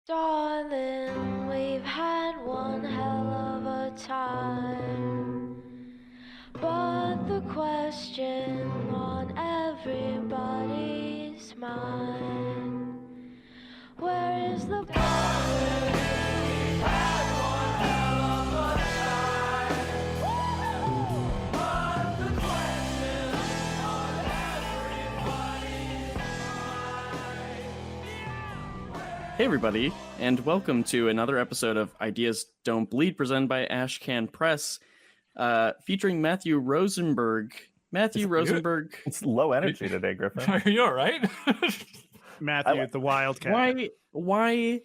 Darling, we've had one hell of a time, but the question on everybody's mind, where is the Hey everybody, and welcome to another episode of Ideas Don't Bleed, presented by Ashcan Press, featuring Matthew Rosenberg. Rosenberg. It's low energy today, Griffin. Are you all right? Matthew, the Wildcat. Why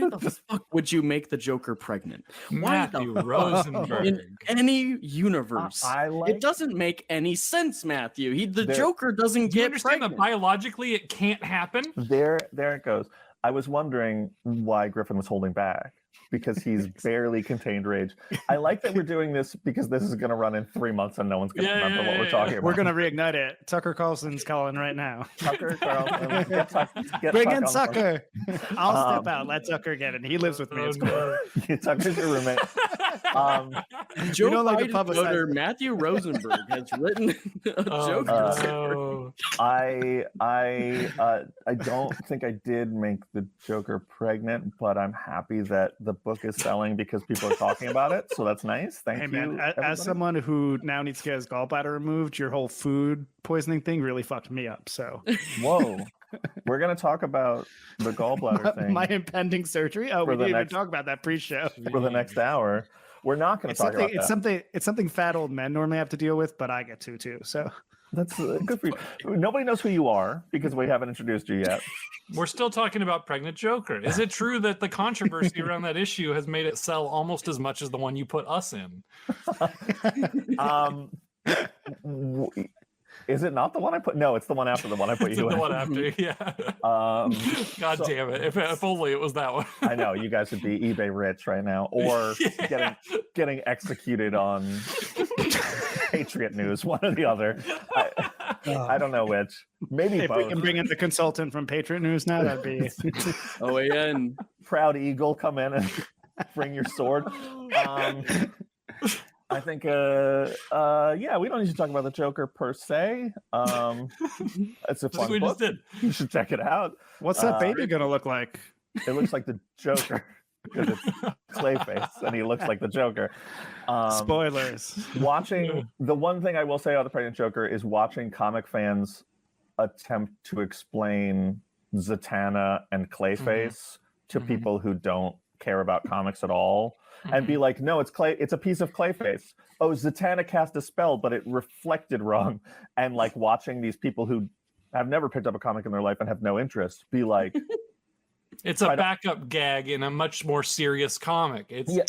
the fuck would you make the Joker pregnant? Matthew Rosenberg. In any universe, it doesn't make any sense, Matthew. The Joker doesn't Do you get understand pregnant. that biologically it can't happen? There it goes. I was wondering why Griffin was holding back, because he's barely contained rage. I like that we're doing this because this is going to run in 3 months and no one's going to remember what we're talking about. We're going to reignite it. Tucker Carlson's calling right now. Tucker Carlson, get Bring in Tuck on Tucker. I'll step out. Let Tucker get it. He lives with me. It's cool. Tucker's your roommate. Joe don't like to Biden publicize voter it. Matthew Rosenberg has written a Joker story. no. I don't think I did make the Joker pregnant, but I'm happy that the book is selling because people are talking about it. So that's nice. Thank Hey, you. man, everybody. as someone who now needs to get his gallbladder removed, your whole food poisoning thing really fucked me up. So Whoa. We're going to talk about the gallbladder thing my impending surgery. Oh, For we the didn't even next- talk about that pre-show. for the next hour. We're not going to talk about that. It's something fat old men normally have to deal with, but I get to too. So That's good for you. Nobody knows who you are because we haven't introduced you yet. We're still talking about pregnant Joker. Is it true that the controversy around that issue has made it sell almost as much as the one you put us in? Is it not the one I put? No, it's the one after the one I put It's you the in. one after, yeah. So- God damn it. If only it was that one. I know you guys would be eBay rich right now, or Yeah. getting executed on Patriot News, one or the other. I don't know which. Maybe if we both. can bring in the consultant from Patriot News now, that'd be Oh yeah, and Proud Eagle, come in and bring your sword. I think, yeah, we don't need to talk about the Joker per se. It's a Like fun we book. just did. You should check it out. what's that baby gonna look like? It looks like the Joker because it's Clayface, and he looks like the Joker. Spoilers. Watching the one thing I will say about the Pregnant Joker is watching comic fans attempt to explain Zatanna and Clayface to people who don't care about comics at all. And be like, no, it's a piece of Clayface. Oh, Zatanna cast a spell, but it reflected wrong. And like watching these people who have never picked up a comic in their life and have no interest be like, It's a backup gag in a much more serious comic. It's yeah,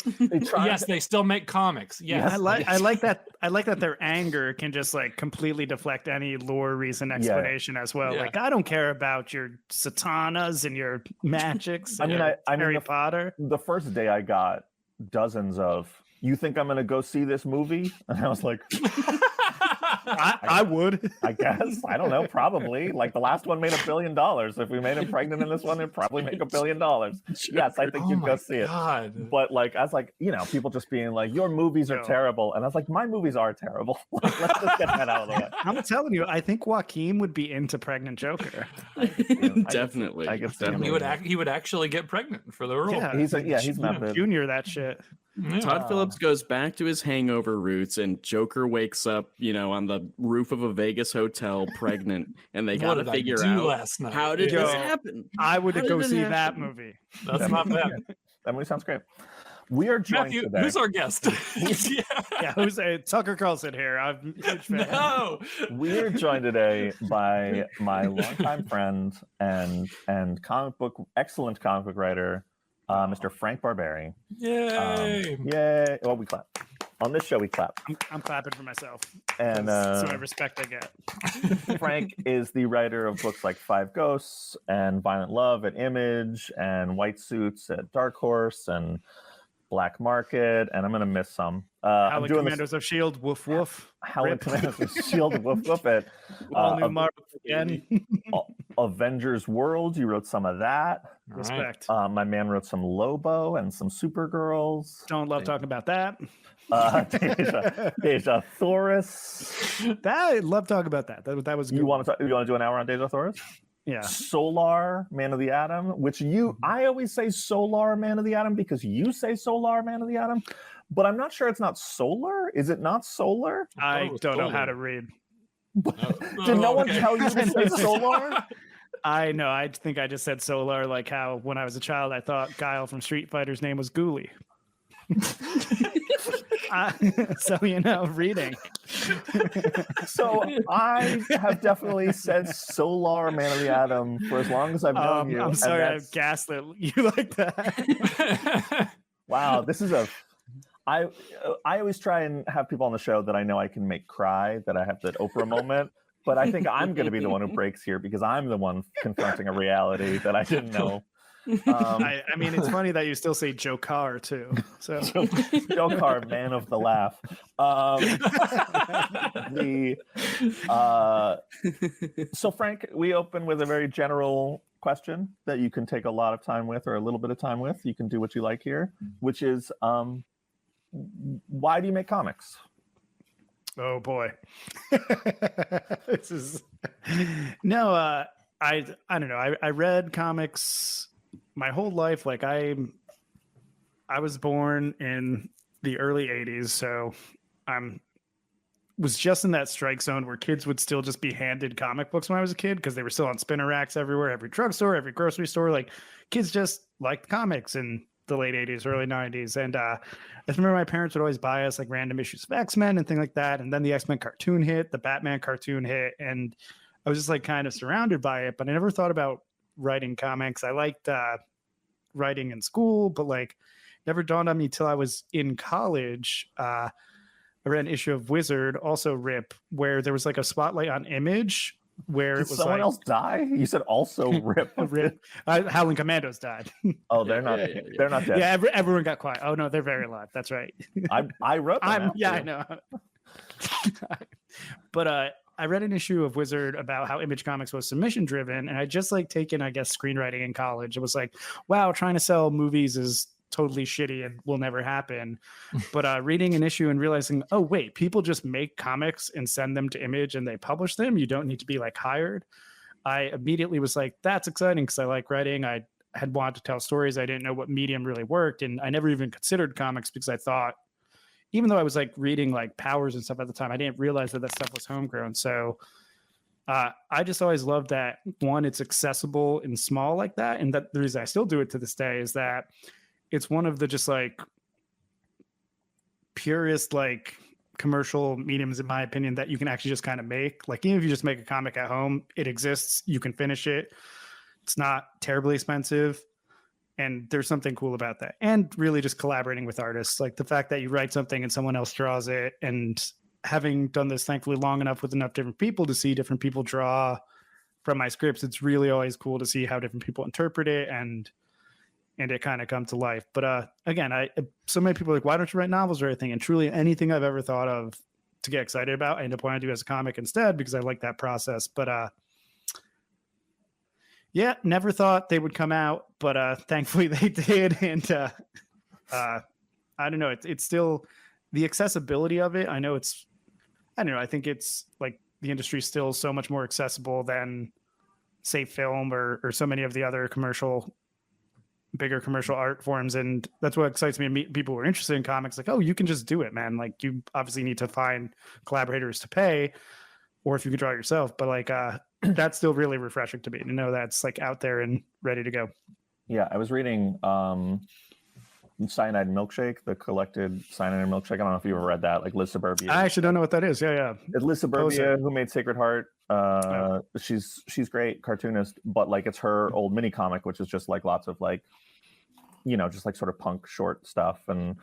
yes, they still make comics. Yes. I like that. I like that their anger can just like completely deflect any lore, reason, explanation as well. Yeah. Like I don't care about your satanas and your magics. I mean, and I mean, Harry Potter. the first day I got dozens of, you think I'm going to go see this movie? And I was like, I would. I guess. I don't know. Probably. Like the last one made $1 billion. If we made him pregnant in this one, it'd probably make $1 billion. Yes, I think Oh you'd my go see it. God. But like, I was like, people just being like, your movies are No. terrible. And I was like, my movies are terrible. Like, let's just get that out of the way. I'm telling you, I think Joaquin would be into Pregnant Joker. definitely. I could see him. definitely. He would actually get pregnant for the role. Yeah. He's method. Junior, that shit. Yeah. Todd Phillips goes back to his hangover roots, and Joker wakes up, on the roof of a Vegas hotel, pregnant, and they got What to did I figure do out last night? how did Yo, this happen. I would How go did it see that happen? movie. That's not bad. That movie sounds great. We are joined Matthew, today. who's our guest? Yeah. Yeah, who's Tucker Carlson here? I'm a huge fan. No. We are joined today by my longtime friend and excellent comic book writer, Mr. Frank Barbiere. Yay. Yay! Well, we clap. On this show, we clap. I'm clapping for myself. And That's my respect I get. Frank is the writer of books like Five Ghosts and Violent Love at Image and White Suits at Dark Horse and Black Market, and I'm going to miss some. I'm Howling doing Commandos of S.H.I.E.L.D., woof woof. Howling Rip. Commandos of S.H.I.E.L.D. woof woof it. All new uh, Marvel again. Avengers World. You wrote some of that. All right. Respect. My man wrote some Lobo and some Supergirls. Don't love talking about that. Deja Thoris. I love talking about that. That was good. You want to do an hour on Deja Thoris? Yeah. Solar Man of the Atom, which I always say Solar Man of the Atom because you say Solar Man of the Atom, but I'm not sure it's not Solar. Is it not Solar? I was don't know Solar. how to read. Did no one okay. tell you to say Solar? I know. I think I just said Solar, like how when I was a child, I thought Guile from Street Fighter's name was Ghoulie. So, reading. So I have definitely said Solar Man of the Atom for as long as I've known you. I'm and sorry I that's- gaslit you like that. Wow, this is I always try and have people on the show that I know I can make cry, that I have that Oprah moment. But I think I'm going to be the one who breaks here because I'm the one confronting a reality that I didn't know. I mean, it's funny that you still say Jokar too. So Jokar, man of the laugh. So Frank, we open with a very general question that you can take a lot of time with or a little bit of time with. You can do what you like here, which is why do you make comics? oh boy. This is no I don't know. I read comics my whole life. Like I was born in the early 80s, so was just in that strike zone where kids would still just be handed comic books when I was a kid because they were still on spinner racks everywhere, every drugstore, every grocery store. Like kids just liked comics in the late 80s, early 90s. And I remember my parents would always buy us like random issues of X-Men and things like that. And then the X-Men cartoon hit, the Batman cartoon hit, and I was just like kind of surrounded by it, but I never thought about writing comics. I liked writing in school, but like never dawned on me till I was in college. I read an issue of Wizard, also Rip, where there was like a spotlight on Image where Did it was someone like else die? You said also Rip. Rip. Howling Commandos died. Oh, they're not. Yeah. They're not dead. Yeah, everyone got quiet. Oh no, they're very alive. That's right. I wrote them. I after. know. But I read an issue of Wizard about how Image Comics was submission driven, and I just like taken, I guess, screenwriting in college. It was like, wow, trying to sell movies is totally shitty and will never happen. But reading an issue and realizing, oh wait, people just make comics and send them to Image and they publish them. You don't need to be like hired. I immediately was like, that's exciting because I like writing. I had wanted to tell stories. I didn't know what medium really worked, and I never even considered comics because I thought, even though I was like reading like Powers and stuff at the time, I didn't realize that stuff was homegrown. So I just always loved that, one, it's accessible and small like that. And that the reason I still do it to this day is that it's one of the just like purest like commercial mediums, in my opinion, that you can actually just kind of make. Like even if you just make a comic at home, it exists, you can finish it. It's not terribly expensive. And there's something cool about that. And really just collaborating with artists, like the fact that you write something and someone else draws it. And having done this, thankfully, long enough with enough different people to see different people draw from my scripts, it's really always cool to see how different people interpret it and it kind of come to life. But again, so many people are like, why don't you write novels or anything? And truly anything I've ever thought of to get excited about, I end up wanting to do as a comic instead because I like that process. But yeah, never thought they would come out, but thankfully they did. And I don't know, it's still the accessibility of it. I know I don't know, I think it's like the industry is still so much more accessible than say film or so many of the other bigger commercial art forms. And that's what excites me to meet people who are interested in comics. Like, oh, you can just do it, man. Like you obviously need to find collaborators to pay, or if you can draw yourself, but like, that's still really refreshing to me to know that's like out there and ready to go. Yeah, I was reading Cyanide Milkshake, the collected Cyanide Milkshake. I don't know if you ever read that, like Liz Suburbia. I actually don't know what that is. Yeah. It's Liz Suburbia, who made Sacred Heart. She's great cartoonist, but like it's her old mini comic, which is just like lots of like, just like sort of punk short stuff. And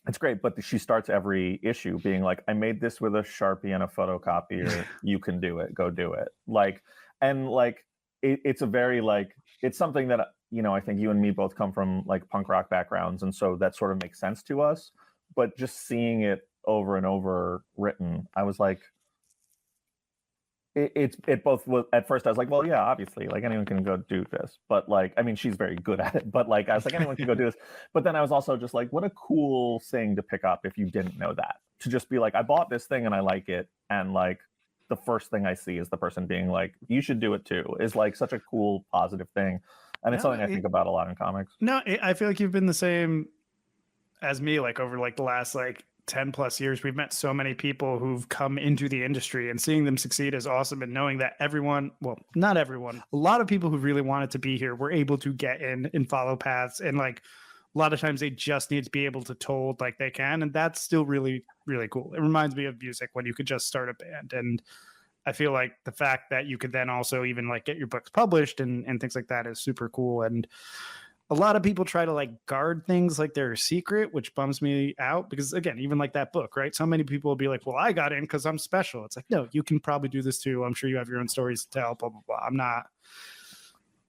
it's great, but she starts every issue being like, I made this with a Sharpie and a photocopier. You can do it. Go do it. Like, and like, it's a very like, it's something that, I think you and me both come from like punk rock backgrounds. And so that sort of makes sense to us, but just seeing it over and over written, I was like, it both was at first I was like, well, yeah, obviously, like anyone can go do this, but like, I mean, she's very good at it, but like I was like, anyone can go do this, but then I was also just like, what a cool thing to pick up if you didn't know that, to just be like, I bought this thing and I like it, and like the first thing I see is the person being like, you should do it too, is like such a cool positive thing, and it's something I think about a lot in comics. No, I feel like you've been the same as me, like over like the last like 10 plus years. We've met so many people who've come into the industry, and seeing them succeed is awesome. And knowing that everyone, well, not everyone, a lot of people who really wanted to be here were able to get in and follow paths. And like a lot of times they just need to be able to told like they can. And that's still really, really cool. It reminds me of music when you could just start a band. And I feel like the fact that you could then also even like get your books published and things like that is super cool. And a lot of people try to like guard things like they're a secret, which bums me out, because again, even like that book, right? So many people will be like, well, I got in because I'm special. It's like, no, you can probably do this too. I'm sure you have your own stories to tell, blah, blah, blah. I'm not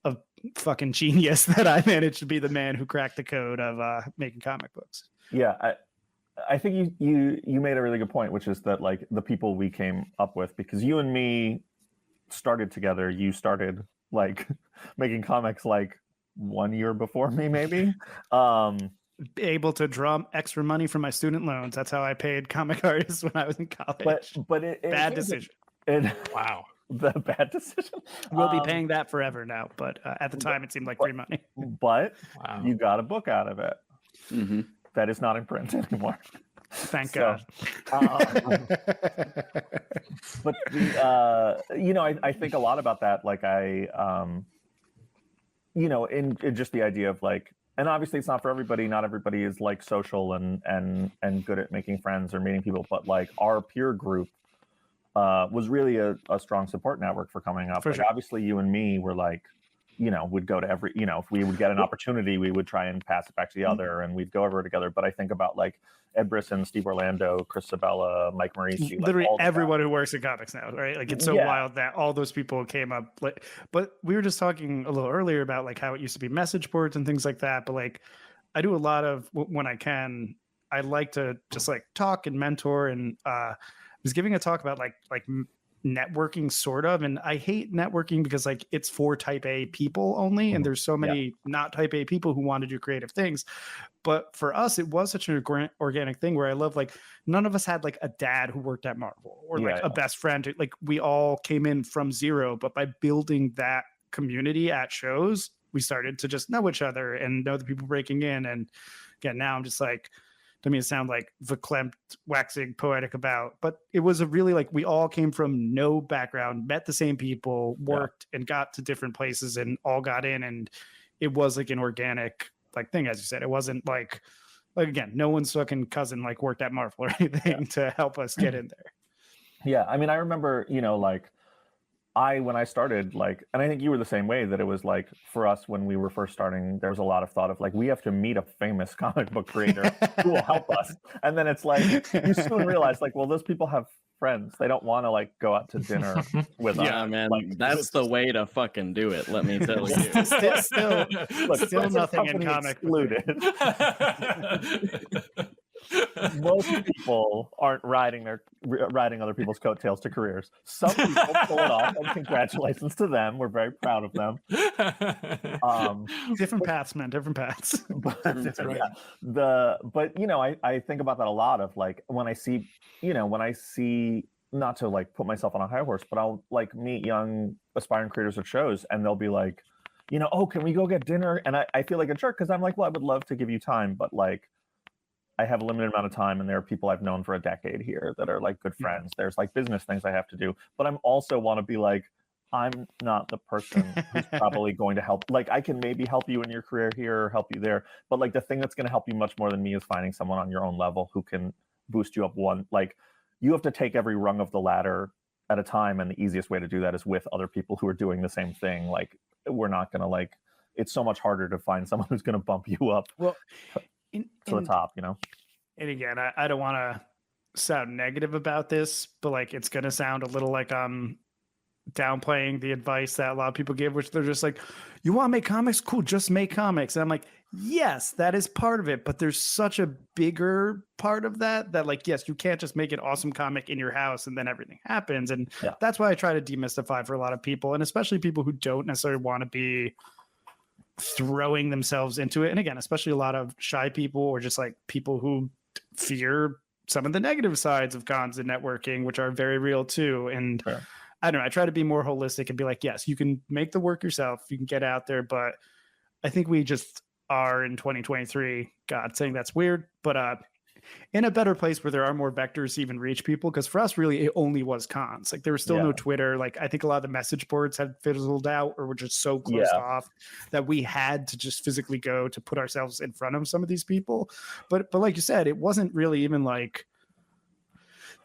a fucking genius that I managed to be the man who cracked the code of making comic books. Yeah, I think you made a really good point, which is that like the people we came up with, because you and me started together, you started like making comics like 1 year before me, maybe. Able to draw extra money from my student loans. That's how I paid comic artists when I was in college. But it bad decision. Wow. The bad decision. We'll be paying that forever now, but at the time it seemed like free money. But Wow. you got a book out of it. Mm-hmm. That is not in print anymore. Thank So, God. But you know, I think a lot about that. Like you know, in just the idea of like, and obviously it's not for everybody. Not everybody is like social and good at making friends or meeting people. But like our peer group was really a strong support network for coming up. For Like sure. obviously you and me were like, you know, would go to every, you know, if we would get an opportunity, we would try and pass it back to the other, and we'd go everywhere together. But I think about like Ed Brisson, Steve Orlando, Chris Sabella, Mike Maurici, like, Literally all the everyone guys. who works in comics now, right? Like it's so Yeah. wild that all those people came up. Like, but we were just talking a little earlier about like how it used to be message boards and things like that. But like, I do a lot of when I can. I like to just like talk and mentor. And I was giving a talk about like networking, sort of, and I hate networking because like it's for type A people only, and there's so many not type A people who want to do creative things. But for us, it was such an organic thing where I love, like, none of us had like a dad who worked at Marvel or like a best friend. Like we all came in from zero, but by building that community at shows, we started to just know each other and know the people breaking in. And again, now I'm just like, to me, it sound like verklempt, waxing poetic about, but it was a really like, we all came from no background, met the same people, worked and got to different places and all got in. And it was like an organic like thing, as you said. It wasn't like again, no one's fucking cousin like worked at Marvel or anything to help us get in there. Yeah, I mean, I remember, you know, like when I started, like, and I think you were the same way, that it was like for us when we were first starting, there was a lot of thought of like, we have to meet a famous comic book creator who will help us. And then it's like, you soon realize like, well, those people have friends. They don't want to like go out to dinner with us. Yeah, man, Like, that's the way to fucking do it. Let me tell you. still look, still friends of nothing in company comic excluded. Most people aren't riding other people's coattails to careers. Some people pull it off, and congratulations to them. We're very proud of them. Different paths, man, different paths. But you know, I think about that a lot of like when I see, not to like put myself on a high horse, but I'll like meet young aspiring creators at shows, and they'll be like, you know, oh, can we go get dinner? And I feel like a jerk because I'm like, well, I would love to give you time, but like I have a limited amount of time, and there are people I've known for a decade here that are like good friends. There's like business things I have to do, but I'm also want to be like, I'm not the person who's probably going to help. Like I can maybe help you in your career here or help you there, but like the thing that's going to help you much more than me is finding someone on your own level who can boost you up one. Like you have to take every rung of the ladder at a time, and the easiest way to do that is with other people who are doing the same thing. Like we're not going to like, it's so much harder to find someone who's going to bump you up Well, to the top, you know? And again, I don't want to sound negative about this, but like it's going to sound a little like I'm downplaying the advice that a lot of people give, which they're just like, you want to make comics? Cool, just make comics. And I'm like, yes, that is part of it, but there's such a bigger part of that like, yes, you can't just make an awesome comic in your house and then everything happens. And that's why I try to demystify for a lot of people, and especially people who don't necessarily want to be throwing themselves into it. And again, especially a lot of shy people or just like people who fear some of the negative sides of cons and networking, which are very real too. And I don't know, I try to be more holistic and be like, yes, you can make the work yourself, you can get out there, but I think we just are in 2023, God, saying that's weird, but in a better place where there are more vectors to even reach people. Because for us, really, it only was cons. Like there was still no Twitter. Like I think a lot of the message boards had fizzled out or were just so closed off that we had to just physically go to put ourselves in front of some of these people. But like you said, it wasn't really even like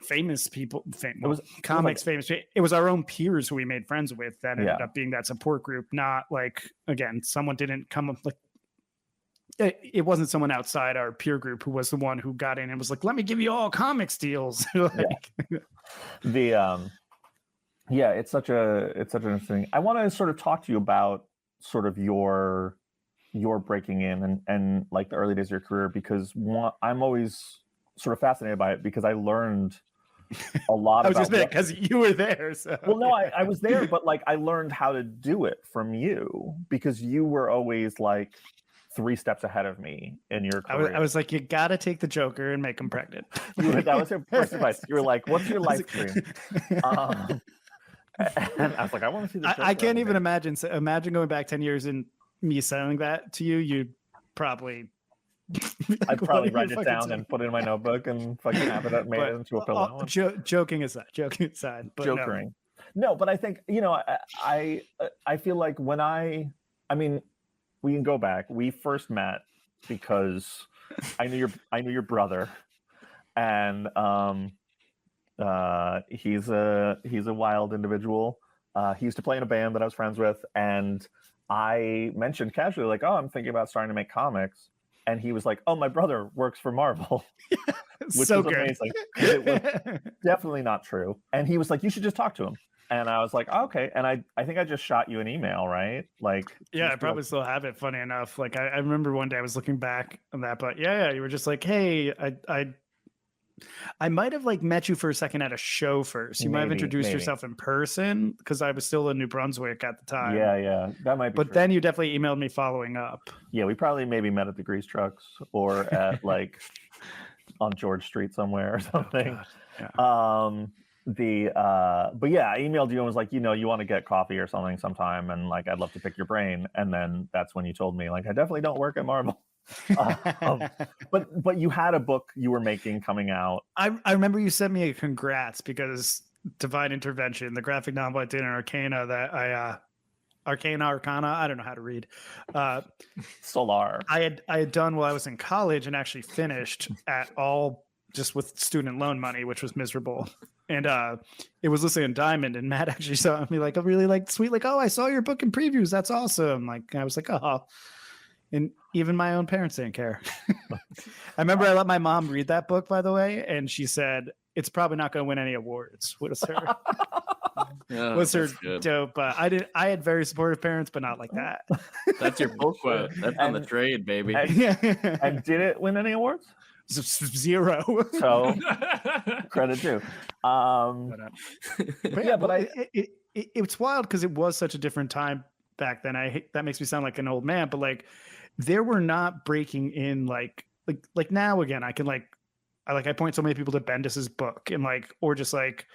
famous people, famous. It was our own peers who we made friends with that ended up being that support group. Not like, again, someone didn't come up like, it wasn't someone outside our peer group who was the one who got in and was like, let me give you all comics deals. It's such an interesting. I want to sort of talk to you about sort of your breaking in and like the early days of your career, because I'm always sort of fascinated by it because I learned a lot. I was just there because you were there. So. Well, no, I was there, but like I learned how to do it from you because you were always like 3 steps ahead of me in your career. I was like, you got to take the Joker and make him pregnant. That was your first advice. You were like, what's your life dream? And I was like, I want to see the Joker. I can't even imagine going back 10 years and me saying that to you. You'd probably... I'd probably write it down and put it in my notebook and fucking have it made it into a pillow. Joking aside. But Jokering. No, but I think, I feel like when I mean, we can go back. We first met because I knew your brother, and he's a wild individual. He used to play in a band that I was friends with, and I mentioned casually like, "Oh, I'm thinking about starting to make comics," and he was like, "Oh, my brother works for Marvel," which so was good. amazing. It was definitely not true, and he was like, "You should just talk to him." And I was like, oh, okay. And I think I just shot you an email, right? Like, yeah, I probably still have it. Funny enough. Like I remember one day I was looking back on that, but you were just like, hey, I might have like met you for a second at a show first. You might have introduced yourself in person because I was still in New Brunswick at the time. Yeah. That might be But true. Then you definitely emailed me following up. Yeah, we probably maybe met at the Grease Trucks or at like on George Street somewhere or something. Oh, But yeah, I emailed you and was like, you want to get coffee or something sometime, and like I'd love to pick your brain. And then that's when you told me like I definitely don't work at Marvel. But you had a book you were making coming out. I remember you sent me a congrats because Divine Intervention, the graphic novel I did in Arcana that Arcana, I don't know how to read. Solar. I had done while I was in college and actually finished at all just with student loan money, which was miserable. And it was listed in Diamond, and Matt actually saw me like a really like sweet, like, oh, I saw your book in previews. That's awesome. Like I was like, oh, and even my own parents didn't care. I remember I let my mom read that book, by the way, and she said it's probably not going to win any awards. Was her dope? I had very supportive parents, but not like that. That's your pull quote. That's on the trade, baby. And did it win any awards? 0. So credit too. It's wild because it was such a different time back then. That makes me sound like an old man, but like there were not breaking in like now again I can I point so many people to Bendis's book and like or just like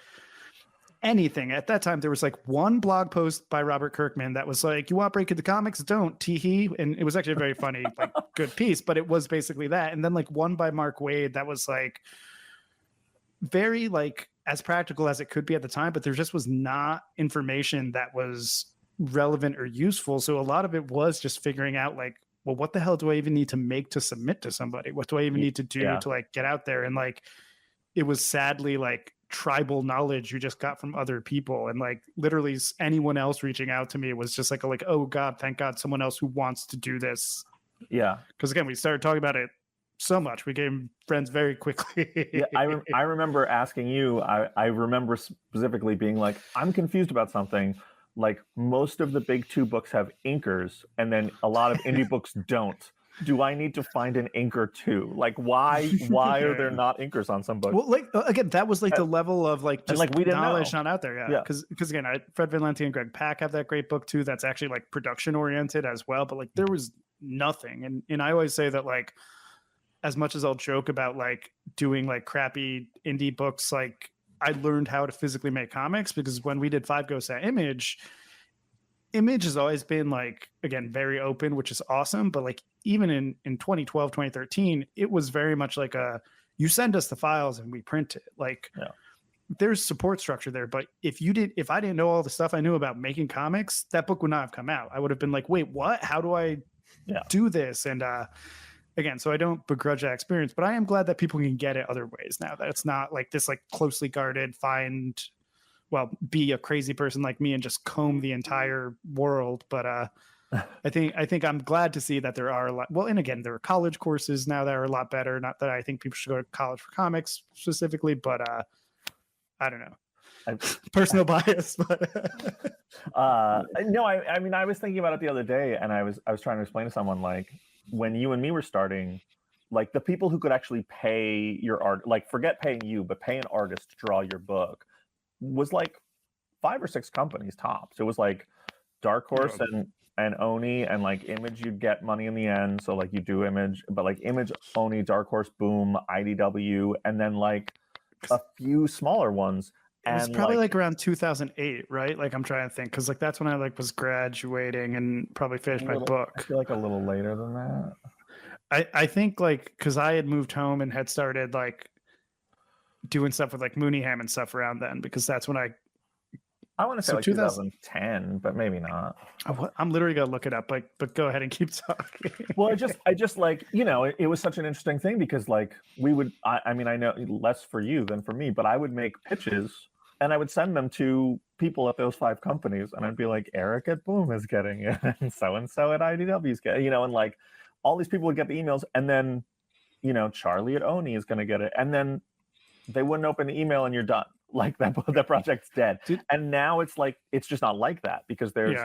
anything. At that time there was like one blog post by Robert Kirkman that was like, you want break into comics, don't tee-hee, and it was actually a very funny like good piece, but it was basically that. And then like one by Mark Waid that was like very like as practical as it could be at the time, but there just was not information that was relevant or useful. So a lot of it was just figuring out like, well, what the hell do I even need to make to submit to somebody? What do I even need to do to like get out there? And like it was sadly like tribal knowledge you just got from other people, and like literally anyone else reaching out to me was just like oh God, thank God someone else who wants to do this. Yeah, because again we started talking about it so much. We became friends very quickly. Yeah, I remember asking you. I remember specifically being like, I'm confused about something. Like most of the big two books have inkers, and then a lot of indie books don't. Do I need to find an inker too? Like, why are there not inkers on some books? Well, like again, that was like the level of like just like we didn't knowledge know. not out there. Yeah, because again, Fred Van Lente and Greg Pak have that great book too. That's actually like production oriented as well. But like there was nothing, and I always say that like as much as I'll joke about like doing like crappy indie books, like I learned how to physically make comics because when we did Five Ghosts at Image has always been like, again, very open, which is awesome. But like even in 2012, 2013, it was very much like you send us the files and we print it. Like there's support structure there. But if I didn't know all the stuff I knew about making comics, that book would not have come out. I would have been like, wait, what? How do I do this? And again, so I don't begrudge that experience, but I am glad that people can get it other ways now, that it's not like this like closely guarded be a crazy person like me and just comb the entire world. But I think I'm glad to see that there are a lot. Well, and again, there are college courses now that are a lot better. Not that I think people should go to college for comics specifically, but I don't know. Personal bias, but no, I mean, I was thinking about it the other day, and I was trying to explain to someone like when you and me were starting, like the people who could actually pay your art, like forget paying you, but pay an artist to draw your book, was like 5 or 6 companies tops. It was like Dark Horse and Oni, and like Image, you'd get money in the end. So like you do Image, but like Image, Oni, Dark Horse, Boom, IDW, and then like a few smaller ones. It was probably like around 2008, right? Like I'm trying to think, because like that's when I like was graduating and probably finished my book. I feel like a little later than that. I think like because I had moved home and had started like doing stuff with like Mooneyham and stuff around then, because that's when I want to say like 2010, but maybe not. I'm literally gonna look it up, but go ahead and keep talking. Well, I just like, you know, it was such an interesting thing because like we would, I mean, I know less for you than for me, but I would make pitches and I would send them to people at those 5 companies, and I'd be like, Eric at Boom is getting it, and so at IDW is getting, you know, and like all these people would get the emails, and then, you know, Charlie at Oni is going to get it, and then they wouldn't open the email, and you're done. Like that project's dead. And now it's like it's just not like that, because there's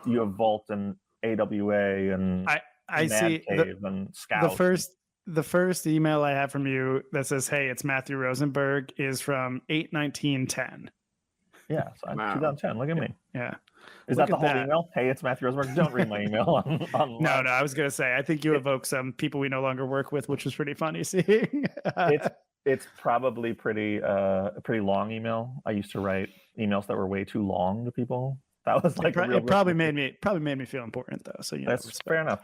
you have Vault and AWA and I see and Scout. The first email I have from you that says, "Hey, it's Matthew Rosenberg," is from 8/19/10. Yeah, so 2010. Look at me. Yeah. Is that the whole email? Hey, it's Matthew Rosenberg. Don't read my email. No, I was gonna say I think you evoke some people we no longer work with, which was pretty funny seeing. It's probably pretty long email. I used to write emails that were way too long to people. That was like it probably made me feel important though. So that's fair enough.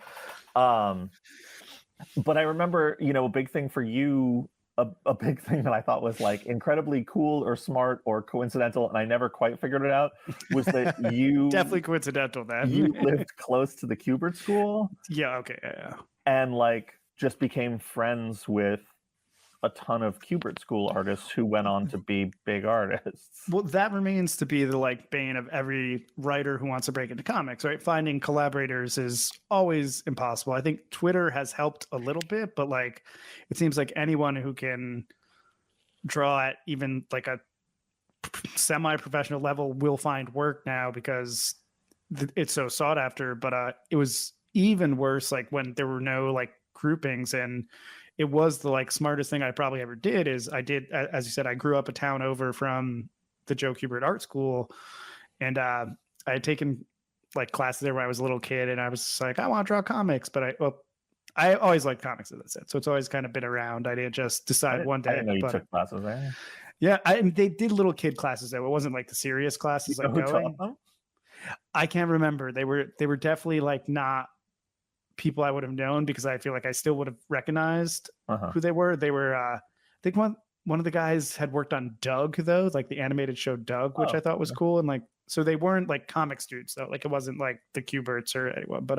But I remember, you know, a big thing for you, a big thing that I thought was like incredibly cool or smart or coincidental, and I never quite figured it out, was that you definitely coincidental. Then you lived close to the Kubert School. Yeah. Okay. Yeah. And like just became friends with a ton of Kubert School artists who went on to be big artists. Well, that remains to be the like bane of every writer who wants to break into comics, right? Finding collaborators is always impossible. I think Twitter has helped a little bit, but like it seems like anyone who can draw at even like a semi-professional level will find work now, because it's so sought after. But it was even worse like when there were no like groupings, and it was the like smartest thing I probably ever did. Is I did, as you said, I grew up a town over from the Joe Kubert Art School, and I had taken like classes there when I was a little kid, and I was just like, I want to draw comics, but I always liked comics, as I said, so it's always kind of been around. I didn't just decide one day. I didn't know you took classes there. Yeah, they did little kid classes though. It wasn't like the serious classes. You know like who taught them? I can't remember. They were definitely like not people I would have known, because I feel like I still would have recognized who they were. They were, I think one of the guys had worked on Doug though, like the animated show Doug, which I thought was cool. And like, so they weren't like comics dudes though. Like it wasn't like the Kuberts or anyone, but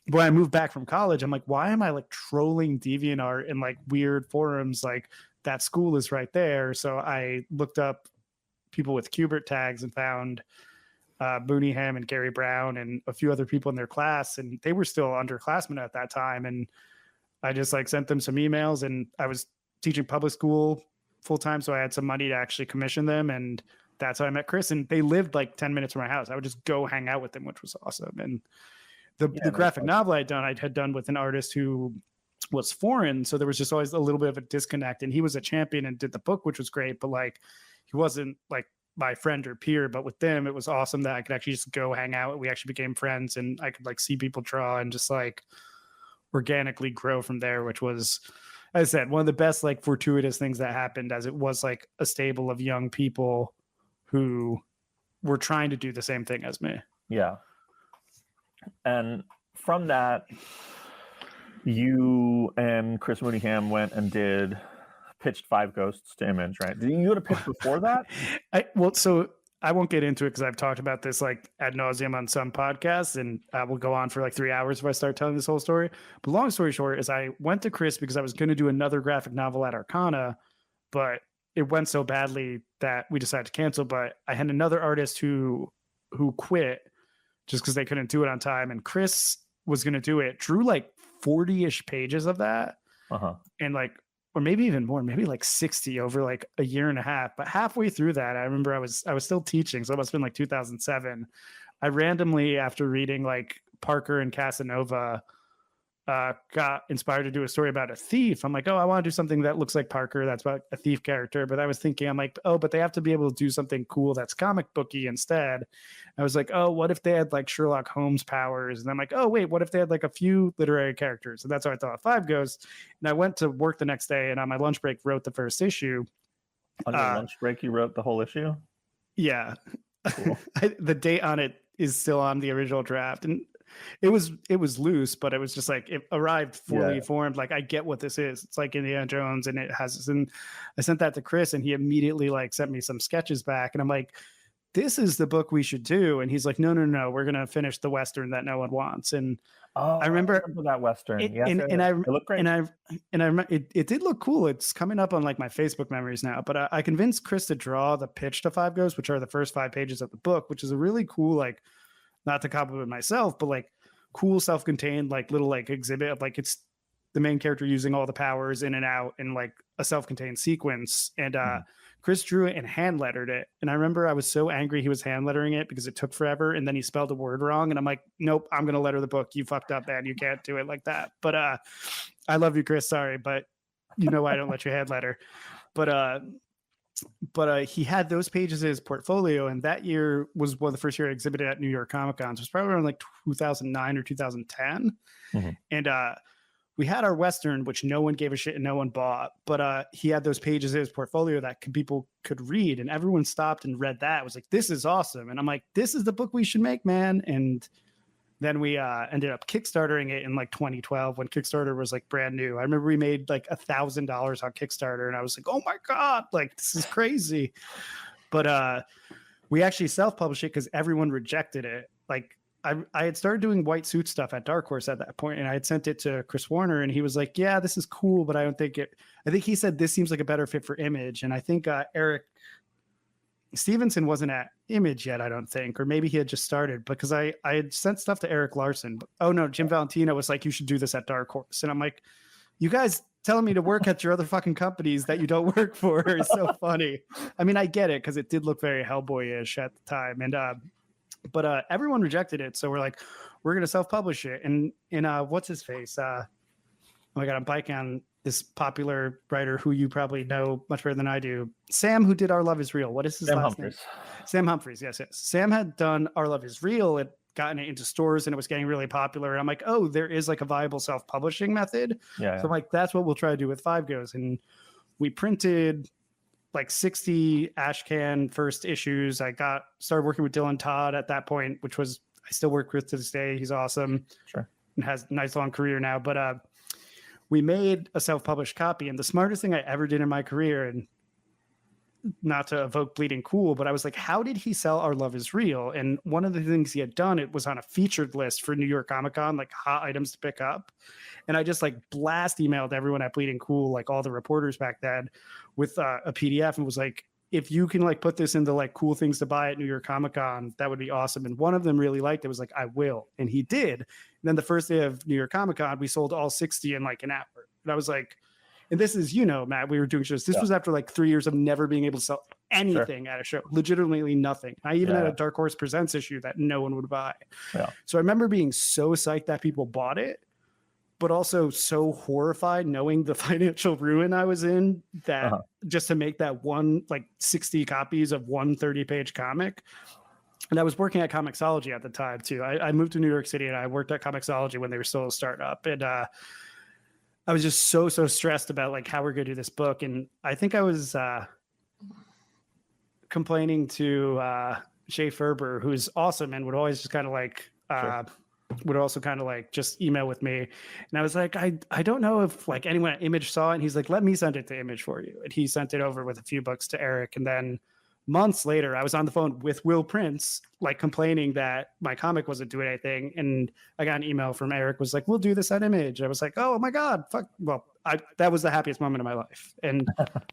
when I moved back from college, I'm like, why am I like trolling DeviantArt in like weird forums? Like that school is right there. So I looked up people with Kubert tags and found Mooneyham and Gary Brown and a few other people in their class, and they were still underclassmen at that time. And I just like sent them some emails, and I was teaching public school full time, so I had some money to actually commission them, and that's how I met Chris. And they lived like 10 minutes from my house. I would just go hang out with them, which was awesome. And the graphic novel I had done with an artist who was foreign, so there was just always a little bit of a disconnect. And he was a champion and did the book, which was great, but like he wasn't like my friend or peer. But with them, it was awesome that I could actually just go hang out. We actually became friends, and I could like see people draw and just like organically grow from there, which was, as I said, one of the best like fortuitous things that happened, as it was like a stable of young people who were trying to do the same thing as me. Yeah. And from that, you and Chris Mooneyham went and pitched Five Ghosts to Image, right? Did you go to pitch before that? So I won't get into it because I've talked about this like ad nauseum on some podcasts, and I will go on for like 3 hours if I start telling this whole story. But long story short is I went to Chris because I was going to do another graphic novel at Arcana, but it went so badly that we decided to cancel. But I had another artist who quit just because they couldn't do it on time, and Chris was going to do it, drew like 40-ish pages of that, and like, or maybe even more, maybe like 60 over like a year and a half. But halfway through that, I remember I was still teaching, so it must have been like 2007. I randomly, after reading like Parker and Casanova, got inspired to do a story about a thief. I'm like, oh, I want to do something that looks like Parker, that's about a thief character. But I was thinking, I'm like, oh, but they have to be able to do something cool that's comic booky instead. I was like, oh, what if they had like Sherlock Holmes powers? And I'm like, oh, wait, what if they had like a few literary characters? And that's how I thought Five Ghosts. And I went to work the next day, and on my lunch break wrote the first issue. On your lunch break, you wrote the whole issue? Yeah. Cool. The date on it is still on the original draft. And it was loose, but it was just like, it arrived fully formed. Like, I get what this is. It's like Indiana Jones, and it has this. And I sent that to Chris, and he immediately like sent me some sketches back, and I'm like, this is the book we should do. And he's like, no, we're gonna finish the Western that no one wants. And I remember that Western. It looked great. It did look cool. It's coming up on like my Facebook memories now. But I convinced Chris to draw the pitch to Five Ghosts, which are the first 5 pages of the book, which is a really cool, like, not to compliment myself, but like cool self-contained like little like exhibit of like, it's the main character using all the powers in and out in like a self-contained sequence. And Chris drew it and hand lettered it. And I remember I was so angry he was hand lettering it because it took forever, and then he spelled a word wrong, and I'm like, nope, I'm gonna letter the book. You fucked up, man. You can't do it like that. But I love you, Chris. Sorry, but you know I don't let you hand letter. But he had those pages in his portfolio, and that year was one of the first year I exhibited at New York Comic Con. So it was probably around like 2009 or 2010. And we had our Western, which no one gave a shit and no one bought, but he had those pages in his portfolio that people could read, and everyone stopped and read that. It was like, this is awesome. And I'm like, this is the book we should make, man. And then we ended up Kickstartering it in like 2012 when Kickstarter was like brand new. I remember we made like $1,000 on Kickstarter, and I was like, oh my God, like this is crazy. But we actually self-published it because everyone rejected it. Like, I had started doing white suit stuff at Dark Horse at that point, and I had sent it to Chris Warner, and he was like, yeah, this is cool, but I don't think it, I think he said this seems like a better fit for Image. And I think Eric Stevenson wasn't at Image yet, I don't think, or maybe he had just started, because I had sent stuff to Eric Larson. But, oh no, Jim Valentino was like, you should do this at Dark Horse. And I'm like, you guys telling me to work at your other fucking companies that you don't work for is so funny. I mean, I get it, because it did look very Hellboy-ish at the time. And but everyone rejected it, so we're like, we're gonna self-publish it. And what's his face? Oh my God, I'm blanking on this popular writer who you probably know much better than I do. Sam, who did Our Love Is Real. What is his last name? Sam Humphries. Yes. Sam had done Our Love Is Real. It gotten it into stores, and it was getting really popular. And I'm like, oh, there is like a viable self-publishing method. Yeah. So I'm like, that's what we'll try to do with Five Ghosts. And we printed like 60 Ashcan first issues. I started working with Dylan Todd at that point, which was, I still work with to this day. He's awesome. Sure. And has a nice long career now. But we made a self-published copy. And the smartest thing I ever did in my career, and not to evoke Bleeding Cool, but I was like, how did he sell Our Love Is Real? And one of the things he had done, it was on a featured list for New York Comic Con, like hot items to pick up. And I just like blast emailed everyone at Bleeding Cool, like all the reporters back then, with a PDF, and was like, if you can like put this into like cool things to buy at New York Comic Con, that would be awesome. And one of them really liked it, was like, I will. And he did. And then the first day of New York Comic Con, we sold all 60 in like an hour. And I was like, and this is, Matt, we were doing shows. This was after like 3 years of never being able to sell anything at a show, legitimately nothing. I even had a Dark Horse Presents issue that no one would buy. Yeah. So I remember being so psyched that people bought it, but also so horrified knowing the financial ruin I was in that just to make that 60 copies of one 30-page comic. And I was working at Comixology at the time too. I moved to New York City and I worked at Comixology when they were still a startup. And I was just so stressed about like how we're going to do this book. And I think I was complaining to Shay Ferber, who's awesome and would always just kind of like would also kind of like just email with me. And I was like, I don't know if like anyone at Image saw it. And he's like, let me send it to Image for you. And he sent it over with a few books to Eric. And then months later, I was on the phone with Will Prince, like complaining that my comic wasn't doing anything. And I got an email from Eric, was like, we'll do this at Image. I was like, oh my God, fuck. Well, that was the happiest moment of my life and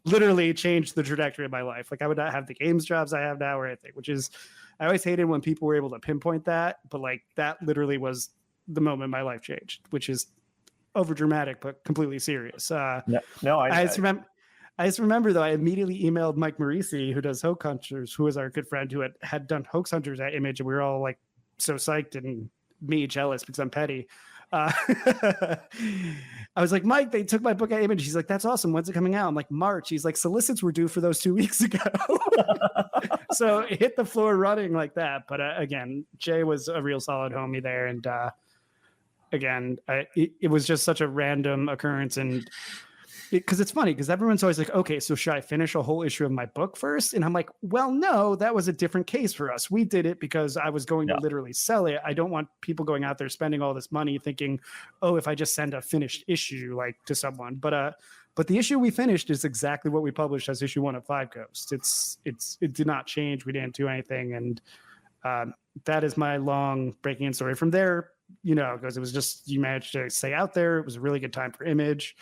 literally changed the trajectory of my life. Like I would not have the games jobs I have now or anything, which is, I always hated when people were able to pinpoint that, but like that literally was the moment my life changed, which is over dramatic, but completely serious. I just remember though, I immediately emailed Mike Marisi, who does Hoax Hunters, who is our good friend who had done Hoax Hunters at Image. And we were all like so psyched and me jealous because I'm petty. I was like, Mike, they took my book at Image. He's like, that's awesome. When's it coming out? I'm like, March. He's like, solicits were due for those 2 weeks ago. So it hit the floor running like that. But again, Jay was a real solid homie there. And again, it was just such a random occurrence. And because it's funny because everyone's always like, okay, so should I finish a whole issue of my book first? And I'm like, well, no, that was a different case for us. We did it because I was going to literally sell it. I don't want people going out there spending all this money thinking, oh, if I just send a finished issue like to someone. But the issue we finished is exactly what we published as issue 1 of Five Ghosts. It did not change. We didn't do anything. And that is my long breaking in story. From there, because it was just, you managed to stay out there. It was a really good time for Image.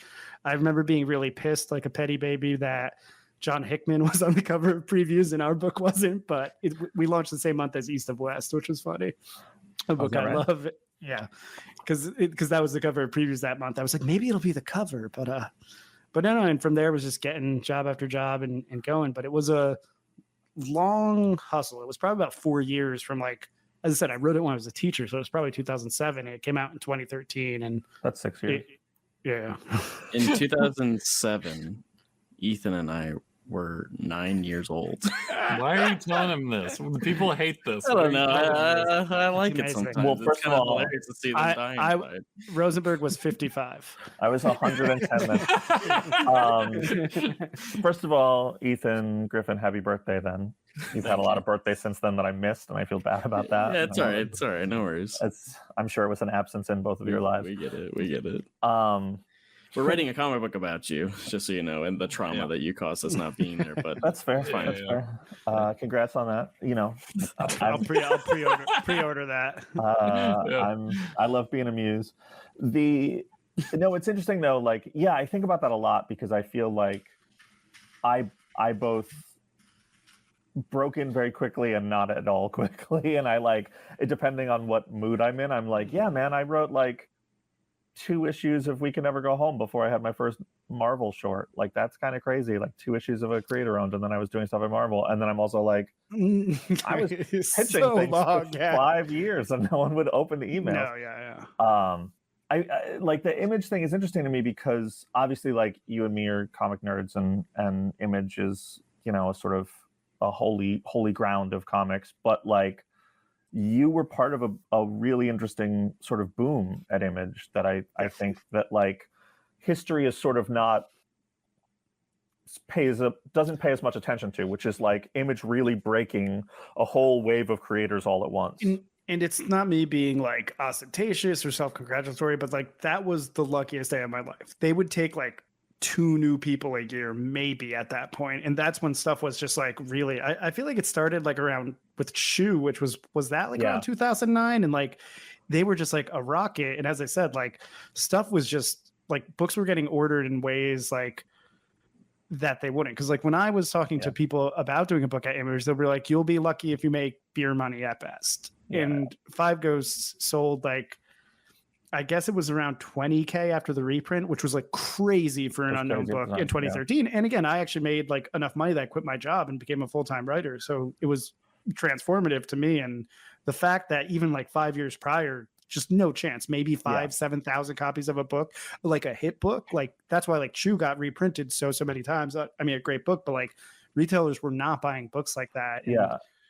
I remember being really pissed like a petty baby that John Hickman was on the cover of previews and our book wasn't, but we launched the same month as East of West, which was funny. A book I love. Yeah. Because that was the cover of previews that month. I was like, maybe it'll be the cover, but no. And from there it was just getting job after job and going, but it was a long hustle. It was probably about 4 years from like, as I said, I wrote it when I was a teacher, so it was probably 2007. It came out in 2013, and that's 6 years. Yeah. In 2007, Ethan and I were 9 years old. Why are you telling him this? People hate this. I don't know. I like it sometimes. Well, first of all, hilarious to see them dying. Rosenberg was 55. I was 110 minutes. First of all, Ethan, Griffin, happy birthday then. You've had a lot of birthdays since then that I missed, and I feel bad about that. Yeah, it's all right. It's all right. No worries. I'm sure it was an absence in both of your lives. We get it. We're writing a comic book about you, just so you know, and the trauma that you caused us not being there. But that's fair. That's fair. Congrats on that. I'll pre-order that. I love being a muse. It's interesting though. Like, yeah, I think about that a lot because I feel like I both broke in very quickly and not at all quickly, and I like it depending on what mood I'm in. I'm like, yeah, man, I wrote like 2 issues of We Can Never Go Home before I had my first Marvel short. Like that's kind of crazy. Like 2 issues of a creator owned, and then I was doing stuff at Marvel, and then I'm also like, I was pitching so things long, for 5 years, and no one would open the email. No, yeah. I like the Image thing is interesting to me because obviously, like you and me are comic nerds, and Image is sort of a holy ground of comics, but like you were part of a really interesting sort of boom at Image that I think that like history is sort of not doesn't pay as much attention to, which is like Image really breaking a whole wave of creators all at once. And it's not me being like ostentatious or self-congratulatory, but like that was the luckiest day of my life. They would take like 2 new people a year, maybe at that point. And that's when stuff was just like really, I feel like it started like around with Shoe, which was that like around 2009? And like, they were just like a rocket. And as I said, like stuff was just like books were getting ordered in ways like that they wouldn't. Cause like when I was talking to people about doing a book at Image, they'll be like, you'll be lucky if you make beer money at best. And Five Ghosts sold like I guess it was around 20K after the reprint, which was like crazy for an That's unknown crazy at book the time, in 2013. And again, I actually made like enough money that I quit my job and became a full-time writer. So it was transformative to me. And the fact that even like 5 years prior, just no chance, maybe 7,000 copies of a book, like a hit book. Like that's why like Chew got reprinted so many times. I mean, a great book, but like retailers were not buying books like that. And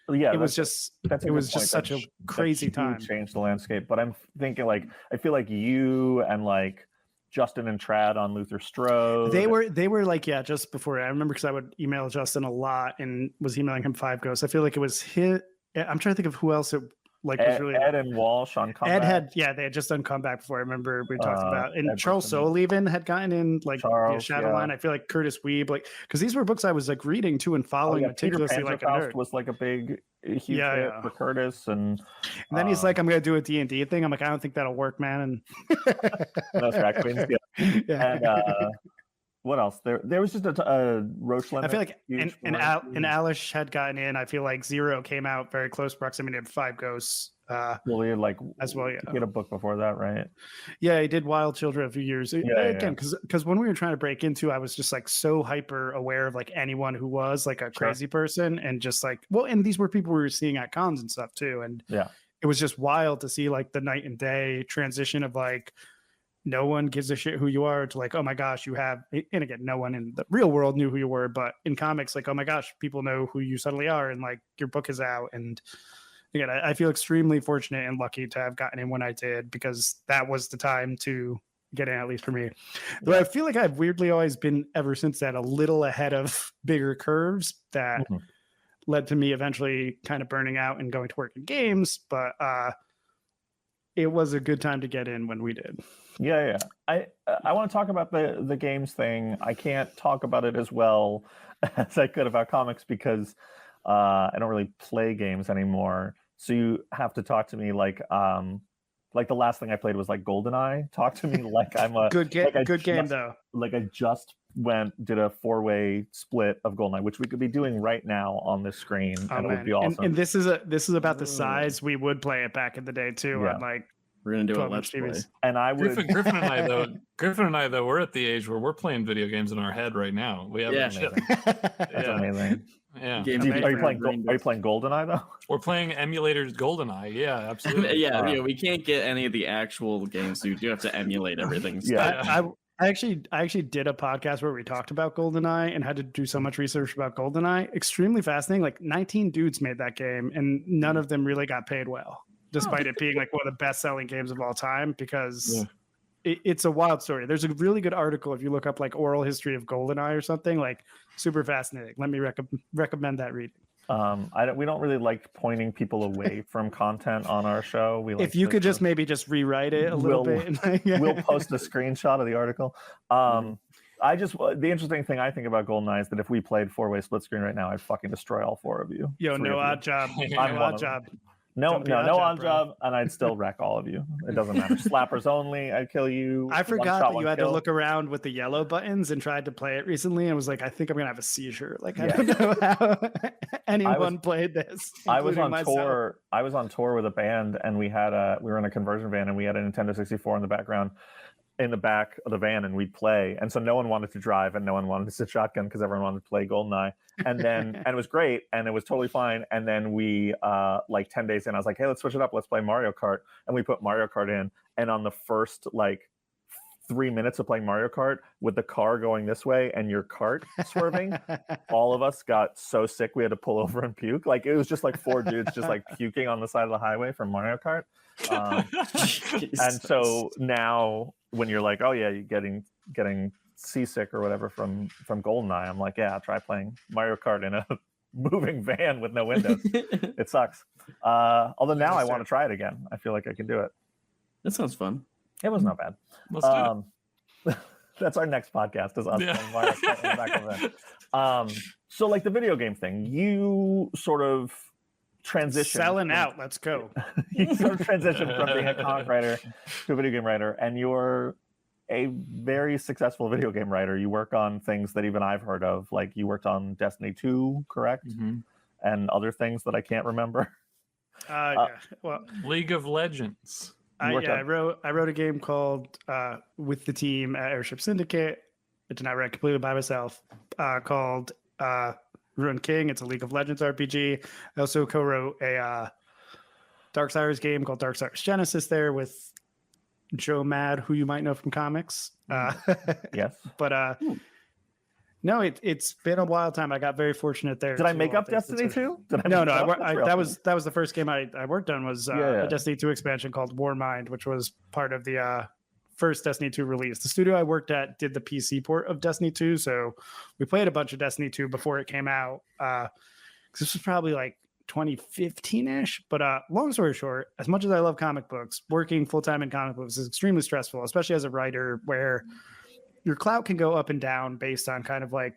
it was just such a crazy time. Changed the landscape. But I'm thinking like I feel like you and like Justin and Trad on Luther Strode. They were like, just before. I remember because I would email Justin a lot and was emailing him 5 Ghosts. I feel like it was his. I'm trying to think of who else it like was really. Ed and Walsh on Comeback. Ed had they had just done Comeback before. I remember we talked about, and Charles Soule even had gotten in like Shadowline. I feel like Curtis Weeb, like because these were books I was like reading too and following meticulously like a nerd. Was like a big huge hit for Curtis, and then he's like, I'm gonna do a D&D thing. I'm like, I don't think that'll work, man. And those Rack Queens, and what else? There was just a Roche Limit. I feel like and Alish had gotten in. I feel like Zero came out very close proximity to 5 Ghosts. Well, he like as well. He had a book before that, right? Yeah, he did Wild Children a few years again. Because when we were trying to break into, I was just like so hyper aware of like anyone who was like a crazy person, and just like and these were people we were seeing at cons and stuff too, and it was just wild to see like the night and day transition of like no one gives a shit who you are to like, oh my gosh, you have, and again, no one in the real world knew who you were, but in comics, like, oh my gosh, people know who you suddenly are, and like your book is out. And again, I feel extremely fortunate and lucky to have gotten in when I did, because that was the time to get in, at least for me. Though I feel like I've weirdly always been, ever since that, a little ahead of bigger curves that led to me eventually kind of burning out and going to work in games. But it was a good time to get in when we did. Yeah. I want to talk about the games thing. I can't talk about it as well as I could about comics because I don't really play games anymore. So you have to talk to me like the last thing I played was like GoldenEye. Talk to me like I'm a good game though. Like I just did a 4-way split of GoldenEye, which we could be doing right now on this screen, and it would be awesome. And this is about the size we would play it back in the day too. Yeah. On like we're gonna do it. Let's play. And I would Griffin and I though we're at the age where we're playing video games in our head right now. We have That's amazing. Yeah. Are you playing GoldenEye though? We're playing emulators GoldenEye. Yeah, absolutely. We can't get any of the actual games. So you do have to emulate everything. I actually did a podcast where we talked about GoldenEye and had to do so much research about GoldenEye. Extremely fascinating. Like 19 dudes made that game, and none of them really got paid well, despite it being like one of the best-selling games of all time. Because it's a wild story. There's a really good article if you look up like oral history of GoldenEye or something. Like super fascinating. Let me recommend that reading. We don't really like pointing people away from content on our show. We like if you could just maybe just rewrite it a little bit. We'll post a screenshot of the article. The interesting thing I think about GoldenEye is that if we played 4-way split screen right now, I'd fucking destroy all 4 of you. Yo, no odd job. No odd job, and I'd still wreck all of you. It doesn't matter. Slappers only, I'd kill you. I forgot that you had to look around with the yellow buttons and tried to play it recently and was like, I think I'm gonna have a seizure. Like I don't know how anyone played this. I was on tour. I was on tour with a band, and we were in a conversion van, and we had a Nintendo 64 in the background. In the back of the van, and we'd play, and so no one wanted to drive and no one wanted to sit shotgun because everyone wanted to play GoldenEye, and then and it was great and it was totally fine, and then we like 10 days in I was like, hey, let's switch it up, let's play Mario Kart, and we put Mario Kart in, and on the first like 3 minutes of playing Mario Kart with the car going this way and your cart swerving, all of us got so sick we had to pull over and puke. Like it was just like 4 dudes just like puking on the side of the highway from Mario Kart. And so now when you're like, oh yeah, you're getting seasick or whatever from GoldenEye, I'm like, yeah, I'll try playing Mario Kart in a moving van with no windows. It sucks. Although now I want to try it again. I feel like I can do it. That sounds fun. It was not bad. Let's do it. That's our next podcast is us playing Mario Kart in the back of that. So like the video game thing, you sort of transition selling out. Let's go. You sort of transition from being a comic writer to a video game writer, and you're a very successful video game writer. You work on things that even I've heard of, like you worked on Destiny 2, correct? And other things that I can't remember. Well, League of Legends. I wrote a game called with the team at Airship Syndicate, which I write completely by myself, called Ruined King. It's a League of Legends RPG. I also co-wrote a Darksiders game called Darksiders Genesis there with Joe Mad, who you might know from comics. Yes. But no, it's been a wild time. I got very fortunate there. Did I make up Destiny 2? No. That was the first game I worked on was a Destiny 2 expansion called Warmind, which was part of the first Destiny 2 release. The studio I worked at did the PC port of Destiny 2, so we played a bunch of Destiny 2 before it came out. This was probably like 2015-ish. But long story short, as much as I love comic books, working full-time in comic books is extremely stressful, especially as a writer, where your clout can go up and down based on kind of like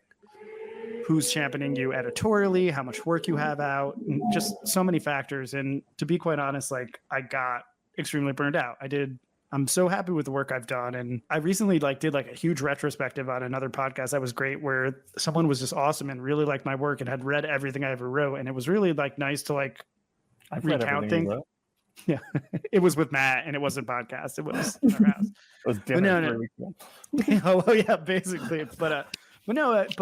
who's championing you editorially, how much work you have out, and just so many factors. And to be quite honest, like I got extremely burned out. I'm so happy with the work I've done. And I recently did a huge retrospective on another podcast that was great, where someone was just awesome and really liked my work and had read everything I ever wrote. And it was really nice to I've recount things. Yeah, it was with Matt, and it wasn't a podcast. It was in our house. It was dinner. Oh yeah, basically. But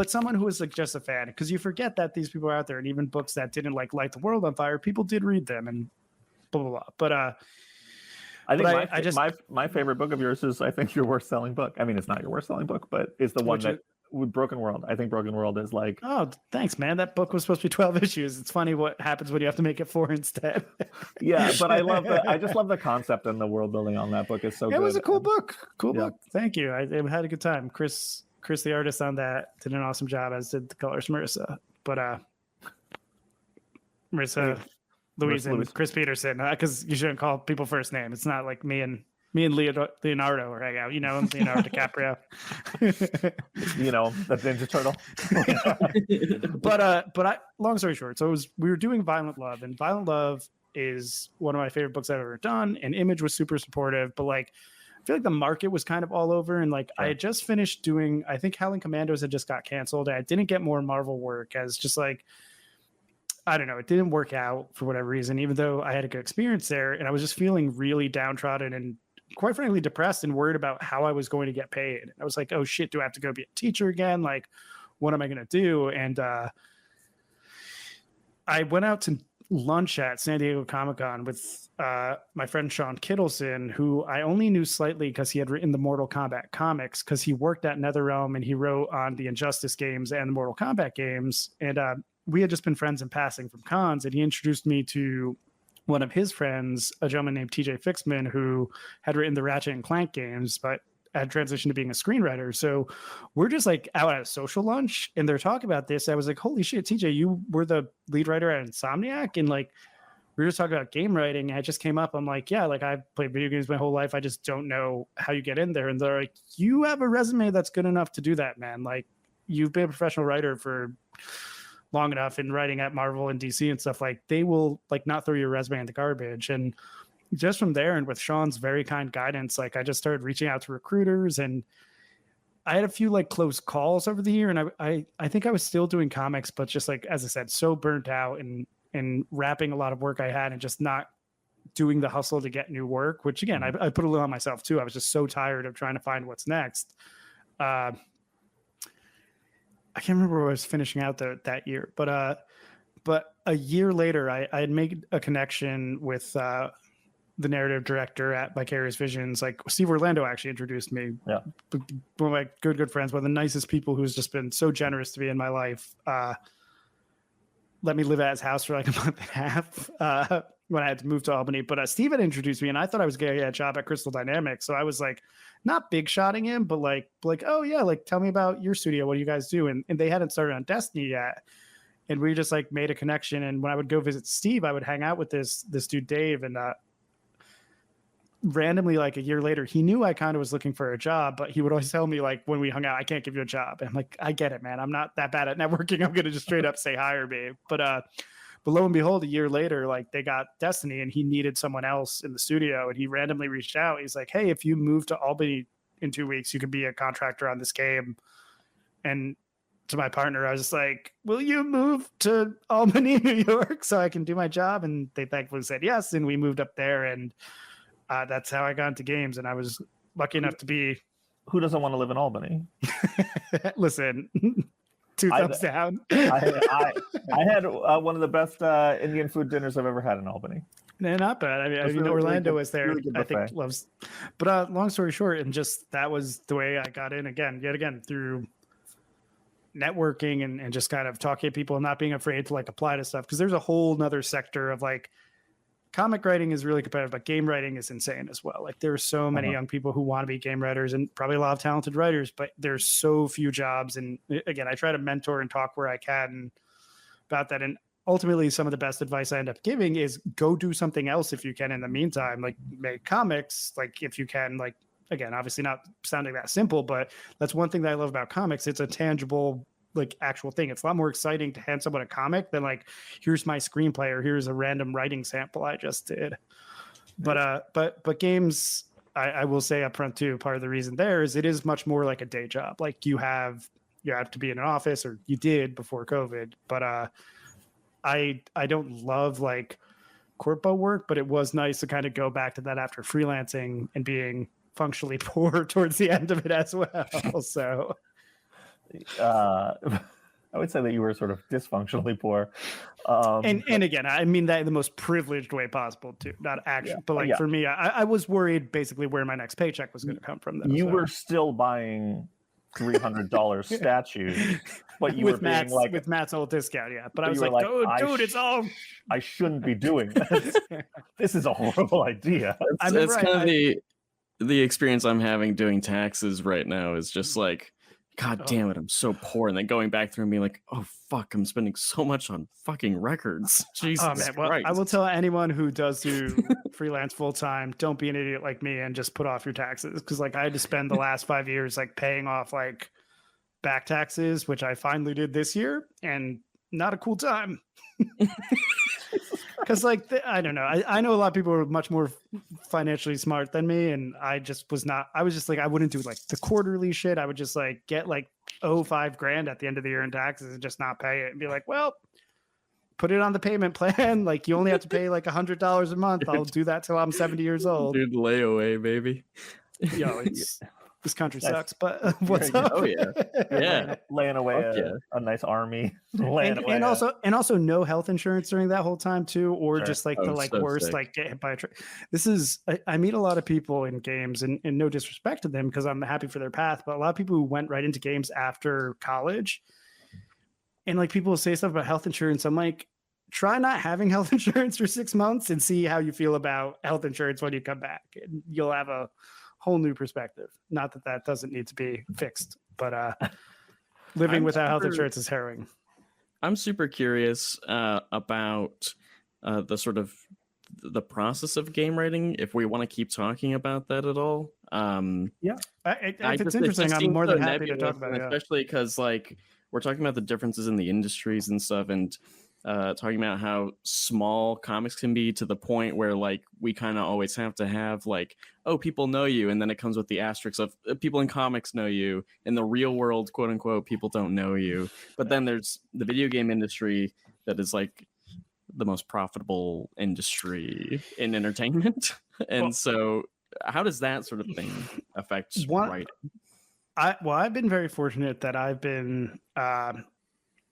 someone who was just a fan, because you forget that these people are out there, and even books that didn't light the world on fire, people did read them, and blah blah blah. But I think my favorite book of yours is, I think, your worst selling book. I mean, it's not your worst selling book, but it's the one with Broken World. I think Broken World is oh, thanks, man. That book was supposed to be 12 issues. It's funny what happens when you have to make it 4 instead. Yeah, but I just love the concept, and the world building on that book is so good. It was a cool book. Book. Thank you. I had a good time. Chris, the artist on that, did an awesome job, as did the colors Marissa. But Marissa, Louise, and Chris Peterson, because you shouldn't call people first name. It's not like me and Leonardo are hang out. You know him, Leonardo DiCaprio. You know, the Ninja Turtle. But long story short, so we were doing Violent Love, and Violent Love is one of my favorite books I've ever done. And Image was super supportive, but I feel like the market was kind of all over. And I had just finished doing, I think Howling Commandos had just got canceled. I didn't get more Marvel work, as just I don't know, it didn't work out for whatever reason, even though I had a good experience there. And I was just feeling really downtrodden and quite frankly depressed and worried about how I was going to get paid. I was like, oh shit, do I have to go be a teacher again? What am I going to do? And I went out to lunch at San Diego Comic-Con with my friend Sean Kittleson, who I only knew slightly because he had written the Mortal Kombat comics, because he worked at NetherRealm and he wrote on the Injustice games and the Mortal Kombat games. And we had just been friends in passing from cons, and he introduced me to one of his friends, a gentleman named TJ Fixman, who had written the Ratchet and Clank games, but had transitioned to being a screenwriter. So we're just out at a social lunch, and they're talking about this. I was like, holy shit, TJ, you were the lead writer at Insomniac? And we were just talking about game writing. And it just came up. I'm like, yeah, I've played video games my whole life. I just don't know how you get in there. And they're like, you have a resume that's good enough to do that, man. You've been a professional writer for long enough in writing at Marvel and DC and stuff. They will not throw your resume in the garbage. And just from there, and with Sean's very kind guidance, I just started reaching out to recruiters, and I had a few close calls over the year. And I think I was still doing comics, but just as I said, so burnt out and wrapping a lot of work I had and just not doing the hustle to get new work, which again, I put a little on myself too. I was just so tired of trying to find what's next. I can't remember where I was finishing out that year, but a year later, I had made a connection with the narrative director at Vicarious Visions. Steve Orlando actually introduced me. Yeah, one of my good friends, one of the nicest people who's just been so generous to me in my life. Let me live at his house for a month and a half when I had to move to Albany. But Steve had introduced me, and I thought I was getting a job at Crystal Dynamics. So I was not big shotting him, but oh yeah, tell me about your studio. What do you guys do? And they hadn't started on Destiny yet. And we just made a connection. And when I would go visit Steve, I would hang out with this dude, Dave. And randomly, a year later, he knew I kind of was looking for a job, but he would always tell me when we hung out, I can't give you a job. And I'm like, I get it, man. I'm not that bad at networking. I'm going to just straight up say hire me. But lo and behold, a year later, they got Destiny, and he needed someone else in the studio. And he randomly reached out. He's like, hey, if you move to Albany in 2 weeks, you could be a contractor on this game. And to my partner, I was just like, will you move to Albany, New York so I can do my job? And they thankfully said yes. And we moved up there, and that's how I got into games, and I was lucky enough to be. Who doesn't want to live in Albany? Listen, two thumbs down. I had one of the best Indian food dinners I've ever had in Albany. No, not bad. I mean, really, Orlando really was there. really good I think buffet. loves. But long story short, and just that was the way I got in yet again through networking and just kind of talking to people and not being afraid to like apply to stuff, because there's a whole nother sector of like comic writing is really competitive, but game writing is insane as well. Like there's so many young people who want to be game writers and probably a lot of talented writers, but there's so few jobs. And again, I try to mentor and talk where I can about that. And ultimately some of the best advice I end up giving is go do something else if you can in the meantime, like make comics, like if you can, like, again, obviously not sounding that simple, but that's one thing that I love about comics. It's a tangible, like actual thing. It's a lot more exciting to hand someone a comic than like, here's my screenplay or here's a random writing sample I just did. But games, I will say up front too, part of the reason there is it is much more like a day job. Like you have to be in an office, or you did before COVID, but I don't love like corpo work, but it was nice to kind of go back to that after freelancing and being functionally poor towards the end of it as well. So I would say that you were sort of dysfunctionally poor. And again, I mean that in the most privileged way possible too, not actually, but like for me, I was worried basically where my next paycheck was going to come from. Though, you were still buying $300 statues, but you were being like with Matt's old discount, But I was like, dude, it's all. I shouldn't be doing this. This is a horrible idea. It's kind of the experience I'm having doing taxes right now is just like, God damn it, I'm so poor. And then going back through and being like, oh, fuck, I'm spending so much on fucking records. Jesus Christ. Well, I will tell anyone who does do freelance full time, don't be an idiot like me and just put off your taxes. Because like I had to spend the last 5 years like paying off like back taxes, which I finally did this year, and not a cool time. Because like I don't know, I know a lot of people are much more financially smart than me, and I just was not. I was just like, I wouldn't do like the quarterly shit. I would just like get like $5,000 at the end of the year in taxes and just not pay it and be like, well, put it on the payment plan. Like you only have to pay like $100 a month. I'll do that till I'm 70 years old. Dude, layaway, baby. Yo, this country sucks, but what's up? Oh yeah, laying away a nice army, and also no health insurance during that whole time too, or just like worst, sick. Like get hit by a truck. This is I meet a lot of people in games, and no disrespect to them because I'm happy for their path, but a lot of people who went right into games after college, and like people will say stuff about health insurance. I'm like, try not having health insurance for 6 months and see how you feel about health insurance when you come back, and you'll have a whole new perspective. Not that doesn't need to be fixed, but living without health insurance is harrowing. I'm super curious about the sort of the process of game writing, if we want to keep talking about that at all. If it's interesting, I'm more than happy to talk about it. Especially because like we're talking about the differences in the industries and stuff, and talking about how small comics can be, to the point where like we kind of always have to have like, oh, people know you, and then it comes with the asterisk of people in comics know you. In the real world, quote unquote, people don't know you. But then there's the video game industry that is like the most profitable industry in entertainment. And so how does that sort of thing affect writing? I've been very fortunate that I've been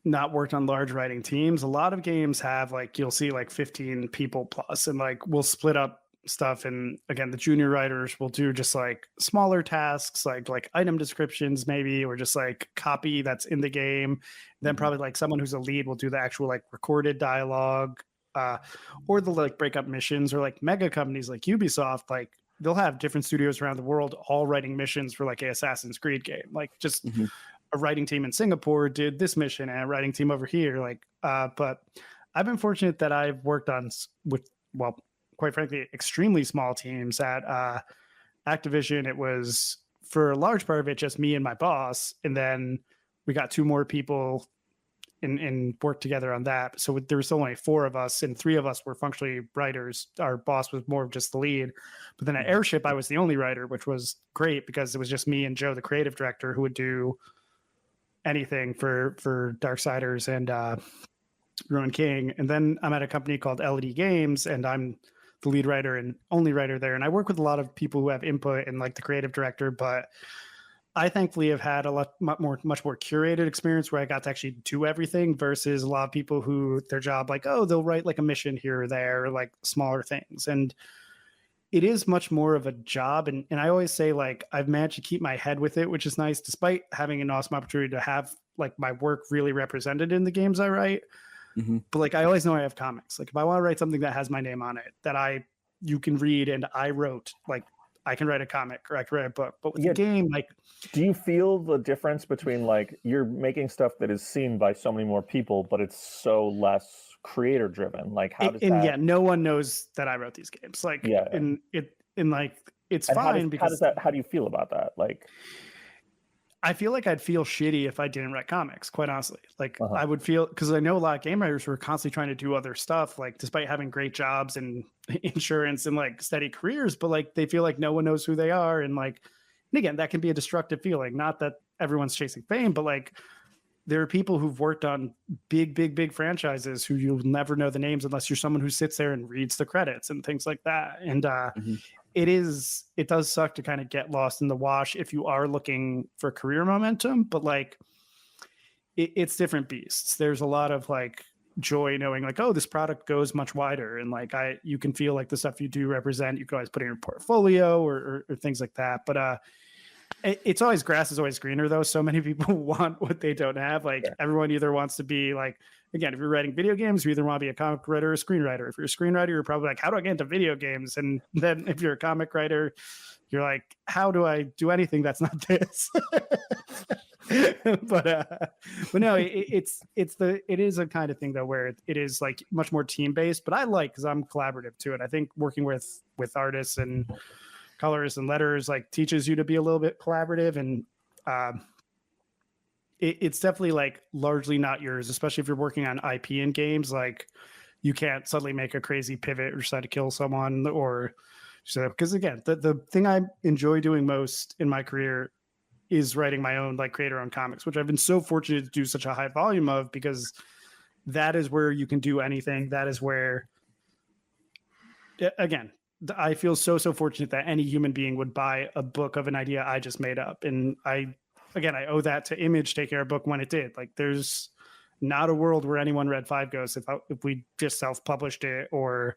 not worked on large writing teams. A lot of games have like, you'll see like 15 people plus, and like we'll split up stuff. And again, the junior writers will do just like smaller tasks, like item descriptions maybe, or just like copy that's in the game. Then probably like someone who's a lead will do the actual like recorded dialogue, or they'll like break up missions, or like mega companies like Ubisoft, like they'll have different studios around the world all writing missions for like an Assassin's Creed game. Like just a writing team in Singapore did this mission, and a writing team over here. Like, but I've been fortunate that I've worked on quite frankly, extremely small teams at Activision. It was for a large part of it, just me and my boss. And then we got 2 more people and worked together on that. So there was only 4 of us, and 3 of us were functionally writers. Our boss was more of just the lead. But then at Airship, I was the only writer, which was great because it was just me and Joe, the creative director, who would do anything for Darksiders and Ruin King. And then I'm at a company called LED Games, and I'm the lead writer and only writer there. And I work with a lot of people who have input and like the creative director, but I thankfully have had a much more curated experience where I got to actually do everything versus a lot of people who their job, like, oh, they'll write like a mission here or there, or like smaller things. And it is much more of a job. And I always say, like, I've managed to keep my head with it, which is nice, despite having an awesome opportunity to have like my work really represented in the games I write. Mm-hmm. But like, I always know I have comics. Like if I want to write something that has my name on it, that you can read and I wrote, like I can write a comic or I can write a book. But with the game, like, do you feel the difference between like you're making stuff that is seen by so many more people, but it's so less creator driven? Like how does that... yeah, no one knows that I wrote these games. Like like it's and fine how do you feel about that? Like I feel like I'd feel shitty if I didn't write comics, quite honestly. Like I would feel, because I know a lot of game writers who are constantly trying to do other stuff, like despite having great jobs and insurance and like steady careers, but like they feel like no one knows who they are. And like, and again, that can be a destructive feeling. Not that everyone's chasing fame, but like there are people who've worked on big franchises who you'll never know the names unless you're someone who sits there and reads the credits and things like that. And it does suck to kind of get lost in the wash if you are looking for career momentum, but like it's different beasts. There's a lot of like joy knowing like, oh, this product goes much wider. And like, you can feel like the stuff you do represent, you can always put in your portfolio or things like that. But it's always, grass is always greener though. So many people want what they don't have. Like everyone either wants to be like, again, if you're writing video games, you either want to be a comic writer or a screenwriter. If you're a screenwriter, you're probably like, how do I get into video games? And then if you're a comic writer, you're like, how do I do anything that's not this? but no, it is a kind of thing though, where it is like much more team based, but I like, cause I'm collaborative to it. I think working with artists and colorists and letters like teaches you to be a little bit collaborative, and it's definitely like largely not yours, especially if you're working on IP in games. Like you can't suddenly make a crazy pivot or decide to kill someone, or so, because again, the thing I enjoy doing most in my career is writing my own like creator-owned comics, which I've been so fortunate to do such a high volume of, because that is where you can do anything. That is where, again, I feel so fortunate that any human being would buy a book of an idea I just made up. And I owe that to Image taking our book when it did. Like there's not a world where anyone read Five Ghosts if we just self-published it or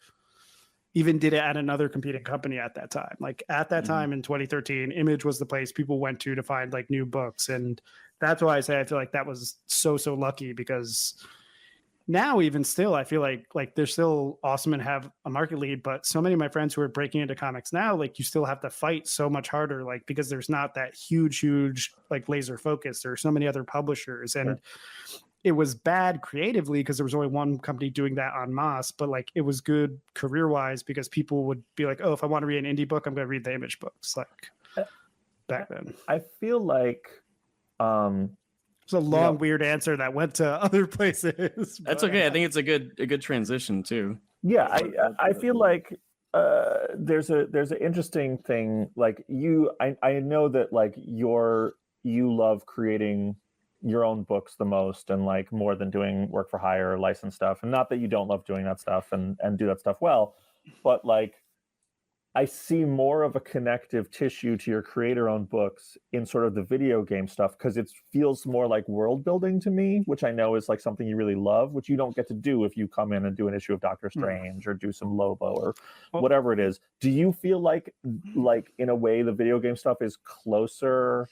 even did it at another competing company at that time. Like at that time in 2013, Image was the place people went to find like new books. And that's why I say I feel like that was so lucky, because now even still, I feel like they're still awesome and have a market lead, but so many of my friends who are breaking into comics now, like you still have to fight so much harder, like because there's not that huge like laser focus. There are so many other publishers, and it was bad creatively because there was only one company doing that en masse, but like it was good career wise because people would be like, oh, if I want to read an indie book, I'm going to read the Image books. Like back then, I feel like it's a long, weird answer that went to other places. That's okay. I think it's a good transition too. Yeah, I feel like there's an interesting thing. Like I know that like you love creating your own books the most, and like more than doing work for hire or licensed stuff. And not that you don't love doing that stuff and do that stuff well, but like I see more of a connective tissue to your creator-owned books in sort of the video game stuff, because it feels more like world building to me, which I know is like something you really love, which you don't get to do if you come in and do an issue of Doctor Strange or do some Lobo or whatever it is. Do you feel like in a way the video game stuff is closer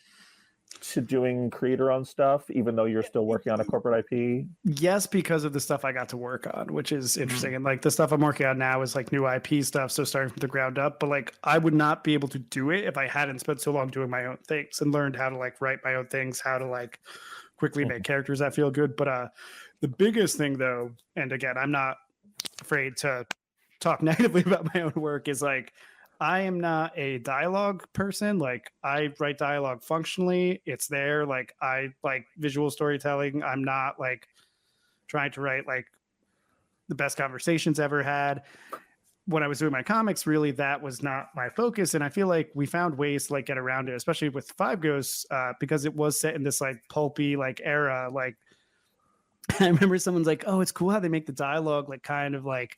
to doing creator-owned stuff, even though you're still working on a corporate IP? Yes, because of the stuff I got to work on, which is interesting. And like the stuff I'm working on now is like new IP stuff, so starting from the ground up. But like I would not be able to do it if I hadn't spent so long doing my own things and learned how to like write my own things, how to like quickly make characters that feel good. But the biggest thing though, and again, I'm not afraid to talk negatively about my own work, is like I am not a dialogue person. Like I write dialogue functionally. It's there. Like I like visual storytelling. I'm not like trying to write like the best conversations ever had. When I was doing my comics, really that was not my focus. And I feel like we found ways to like get around it, especially with Five Ghosts, because it was set in this like pulpy like era. Like I remember someone's like, oh, it's cool how they make the dialogue like kind of like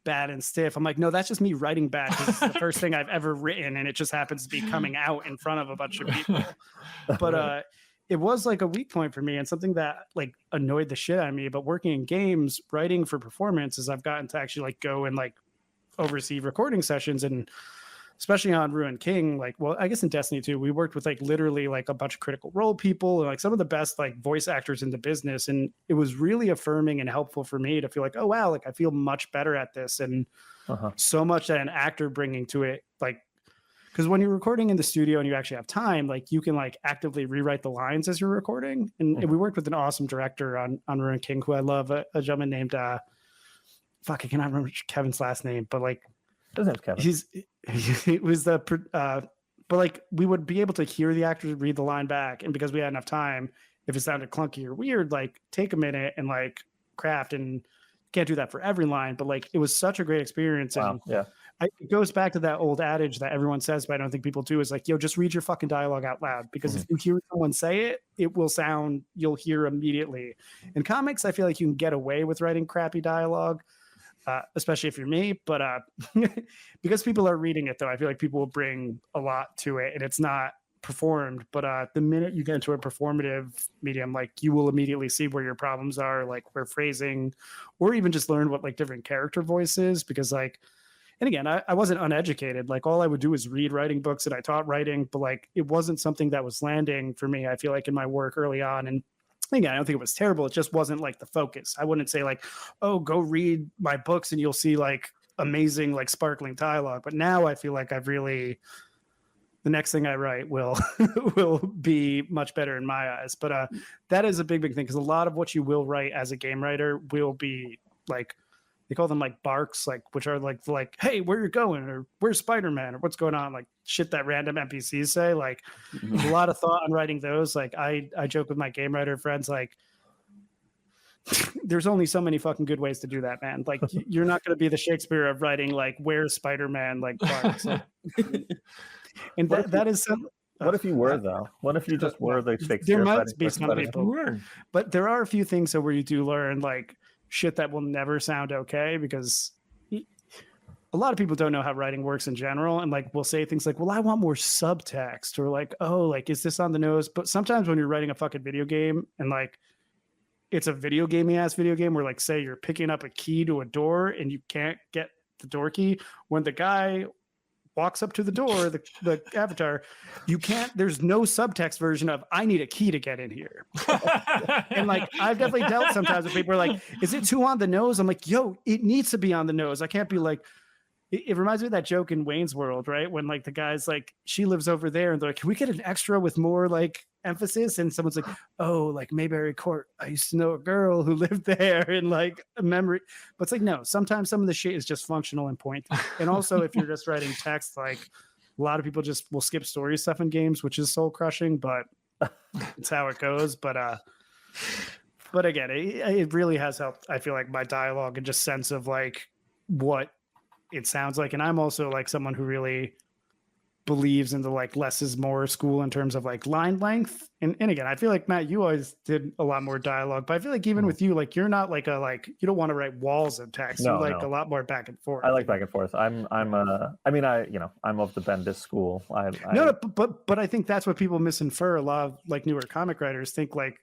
bad and stiff. I'm like, no, that's just me writing bad because it's the first thing I've ever written, and it just happens to be coming out in front of a bunch of people. But it was like a weak point for me and something that like annoyed the shit out of me. But working in games, writing for performances, I've gotten to actually like go and like oversee recording sessions, and especially on Ruined King, like, well, I guess in Destiny 2, we worked with like literally like a bunch of Critical Role people and like some of the best like voice actors in the business. And it was really affirming and helpful for me to feel like, oh, wow, like I feel much better at this. And so much that an actor bringing to it, like, because when you're recording in the studio and you actually have time, like you can like actively rewrite the lines as you're recording. And we worked with an awesome director on Ruined King, who I love, a gentleman named, I cannot remember Kevin's last name, but like, his name's Kevin. It was the, but like we would be able to hear the actors read the line back. And because we had enough time, if it sounded clunky or weird, like take a minute and like craft, and can't do that for every line, but like it was such a great experience. Wow. And Yeah. It goes back to that old adage that everyone says, but I don't think people do, is like, yo, just read your fucking dialogue out loud, because if you hear someone say it, it will sound, you'll hear immediately. In comics, I feel like you can get away with writing crappy dialogue. Especially if you're me, but because people are reading it, though, I feel like people will bring a lot to it, and it's not performed. But the minute you get into a performative medium, like you will immediately see where your problems are, like where phrasing, or even just learn what like different character voice is. Because like, and again, I wasn't uneducated. Like all I would do is read writing books, and I taught writing, but like it wasn't something that was landing for me, I feel like, in my work early on. And again, I don't think it was terrible. It just wasn't like the focus. I wouldn't say like, oh, go read my books and you'll see like amazing, like sparkling dialogue. But now I feel like I've really, the next thing I write will will be much better in my eyes. But that is a big thing, because a lot of what you will write as a game writer will be like, they call them like barks, like, which are like, hey, where you going, or where's Spider-Man, or what's going on, like shit that random NPCs say. Like there's a lot of thought on writing those. Like I joke with my game writer friends, like there's only so many fucking good ways to do that, man. Like you're not going to be the Shakespeare of writing like where's Spider-Man, like barks. Like, and that is some. What if you were though? What if you just were the Shakespeare? There might be some people, but there are a few things where you do learn like shit that will never sound okay, because a lot of people don't know how writing works in general, and like we'll say things like, well, I want more subtext, or like, oh, like is this on the nose? But sometimes when you're writing a fucking video game, and like it's a video gamey ass video game where like say you're picking up a key to a door and you can't get the door key, when the guy walks up to the door, the avatar, you can't, there's no subtext version of I need a key to get in here. And like I've definitely dealt sometimes with people are like, is it too on the nose? I'm like, yo, it needs to be on the nose. I can't be like, it reminds me of that joke in Wayne's World, right? When like the guy's like, she lives over there, and they're like, can we get an extra with more like emphasis? And someone's like, oh, like Mayberry Court, I used to know a girl who lived there, and like a memory. But it's like, no, sometimes some of the shit is just functional and point. And also if you're just writing text, like a lot of people just will skip story stuff in games, which is soul crushing, but it's how it goes. But again, it really has helped, I feel like, my dialogue and just sense of like what it sounds like. And I'm also like someone who really believes in the like less is more school in terms of like line length. And again, I feel like, Matt, you always did a lot more dialogue, but I feel like even with you, like you're not like you don't want to write walls of text. No, you like a lot more back and forth. I like back and forth. I'm I'm of the Bendis school. No, but I think that's what people misinfer. A lot of like newer comic writers think like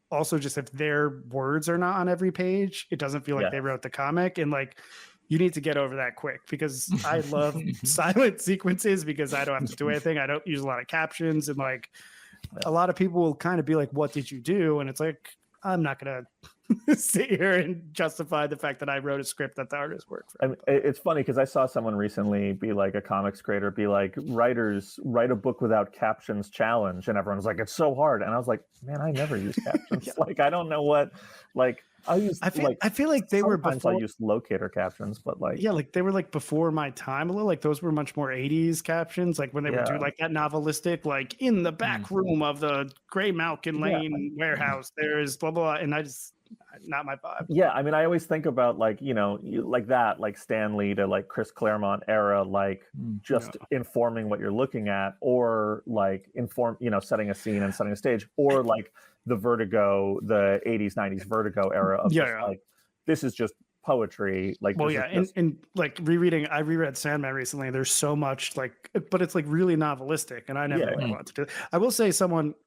also just if their words are not on every page, it doesn't feel like they wrote the comic. And like, you need to get over that quick, because I love silent sequences because I don't have to do anything. I don't use a lot of captions, and like a lot of people will kind of be like, what did you do? And it's like, I'm not going to sit here and justify the fact that I wrote a script that the artist worked for. I mean, it's funny because I saw someone recently be like, a comics creator be like, writers write a book without captions challenge, and everyone's like, it's so hard. And I was like, man, I never use captions. Like, I don't know what, like, I feel like they were before. I used locator captions, but like, yeah, like they were like before my time a little. Like those were much more 80s captions, like when they would do like that novelistic, like in the back room of the Gray Malkin Lane warehouse, there's blah blah, and I just, not my vibe. Yeah, I mean, I always think about like, like that, like Stan Lee to like Chris Claremont era, like just informing what you're looking at, or like setting a scene and setting a stage, or like the Vertigo, the 80s, 90s Vertigo era of like, this is just poetry. Like, Well, this yeah, is just- and like I reread Sandman recently. There's so much like, but it's like really novelistic, and I never Yeah. like wanted to do. I will say,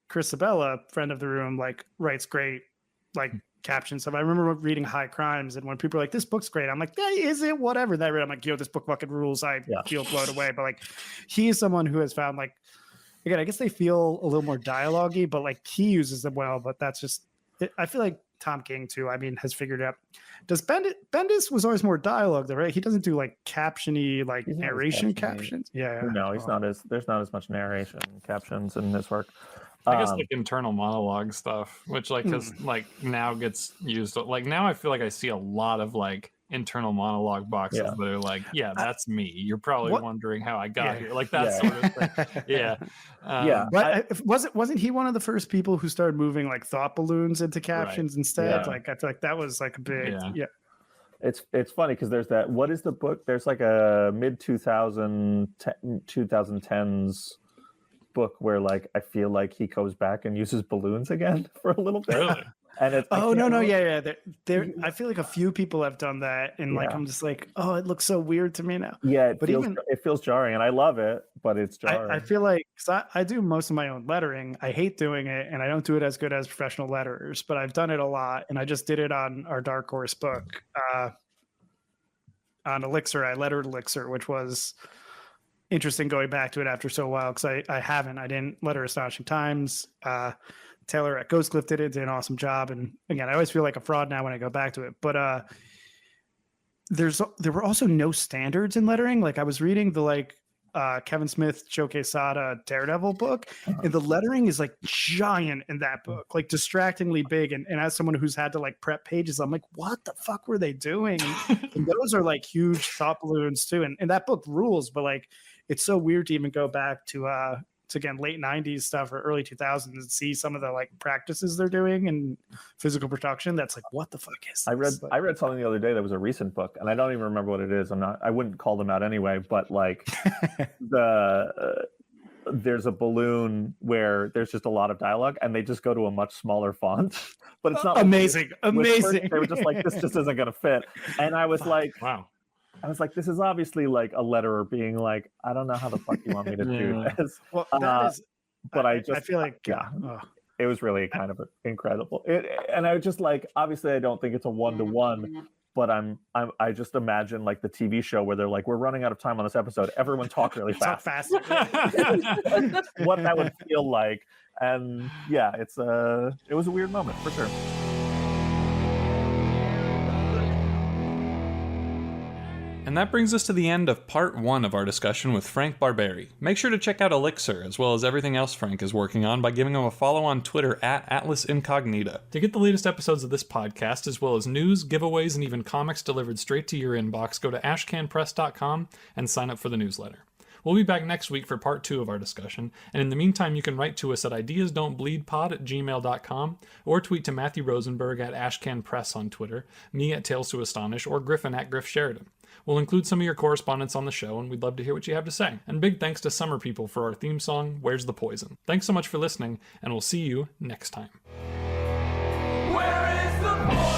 Chris Sabella, friend of the room, like writes great like caption stuff. I remember reading High Crimes, and when people are like, "This book's great," I'm like, "Yeah, is it? Whatever." Then I read, I'm like, "Yo, this book fucking rules." I feel blown away. But like, he is someone who has found like, again, I guess they feel a little more dialogue-y, but like he uses them well. But that's just, I feel like Tom King too. I mean, has figured out. Does Bendis was always more dialogue though, right? He doesn't do like captiony, like He's not as narration captiony. captions. Yeah. No, he's not as. There's not as much narration captions in this work. I guess like internal monologue stuff, which like because like now gets used. Like now I feel like I see a lot of like internal monologue boxes that are like, yeah, that's me. You're probably wondering how I got here, like that sort of thing. Yeah. But wasn't he one of the first people who started moving like thought balloons into captions instead? Yeah. like I feel like that was like a big It's funny because there's that. What is the book? There's like a mid 2010s book where like I feel like he goes back and uses balloons again for a little bit. Really? And it's There, I feel like a few people have done that, and like I'm just like, oh, it looks so weird to me now. Yeah, but it feels jarring, and I love it, but it's jarring. I feel like, because I do most of my own lettering. I hate doing it, and I don't do it as good as professional letterers, but I've done it a lot, and I just did it on our Dark Horse book on ELIXIR. I lettered ELIXIR, which was interesting going back to it after so while, because I didn't letter Astonishing Times. Taylor at Ghost Cliff did an awesome job, and again, I always feel like a fraud now when I go back to it. But there were also no standards in lettering. Like I was reading the Kevin Smith, Joe Quesada Daredevil book, and the lettering is like giant in that book, like distractingly big. And as someone who's had to like prep pages, I'm like, what the fuck were they doing? And those are like huge thought balloons too. And that book rules, but like it's so weird to even go back to again late 90s stuff or early 2000s and see some of the like practices they're doing in physical production. That's like, what the fuck is this? I read something the other day that was a recent book, and I don't even remember what it is. I wouldn't call them out anyway, but like there's a balloon where there's just a lot of dialogue, and they just go to a much smaller font. But it's not amazing. They were just like, this just isn't gonna fit. And I was like, wow. I was like, this is obviously like a letterer being like, I don't know how the fuck you want me to do this. Well, that is, but I feel like it was really kind of incredible. And I was just like, obviously, I don't think it's a 1-to-1, but I just imagine like the TV show where they're like, we're running out of time on this episode. Everyone talk really fast. Talk fast. What that would feel like, and yeah, it was a weird moment for sure. And that brings us to the end of part 1 of our discussion with Frank Barbiere. Make sure to check out ELIXIR, as well as everything else Frank is working on, by giving him a follow on Twitter at Atlas Incognita. To get the latest episodes of this podcast, as well as news, giveaways, and even comics delivered straight to your inbox, go to ashcanpress.com and sign up for the newsletter. We'll be back next week for part 2 of our discussion, and in the meantime, you can write to us at ideasdon'tbleedpod@gmail.com, or tweet to Matthew Rosenberg at ashcanpress on Twitter, me at Tales to Astonish, or Griffin at Griff Sheridan. We'll include some of your correspondence on the show, and we'd love to hear what you have to say. And big thanks to Summer People for our theme song, Where's the Poison? Thanks so much for listening, and we'll see you next time. Where is the poison?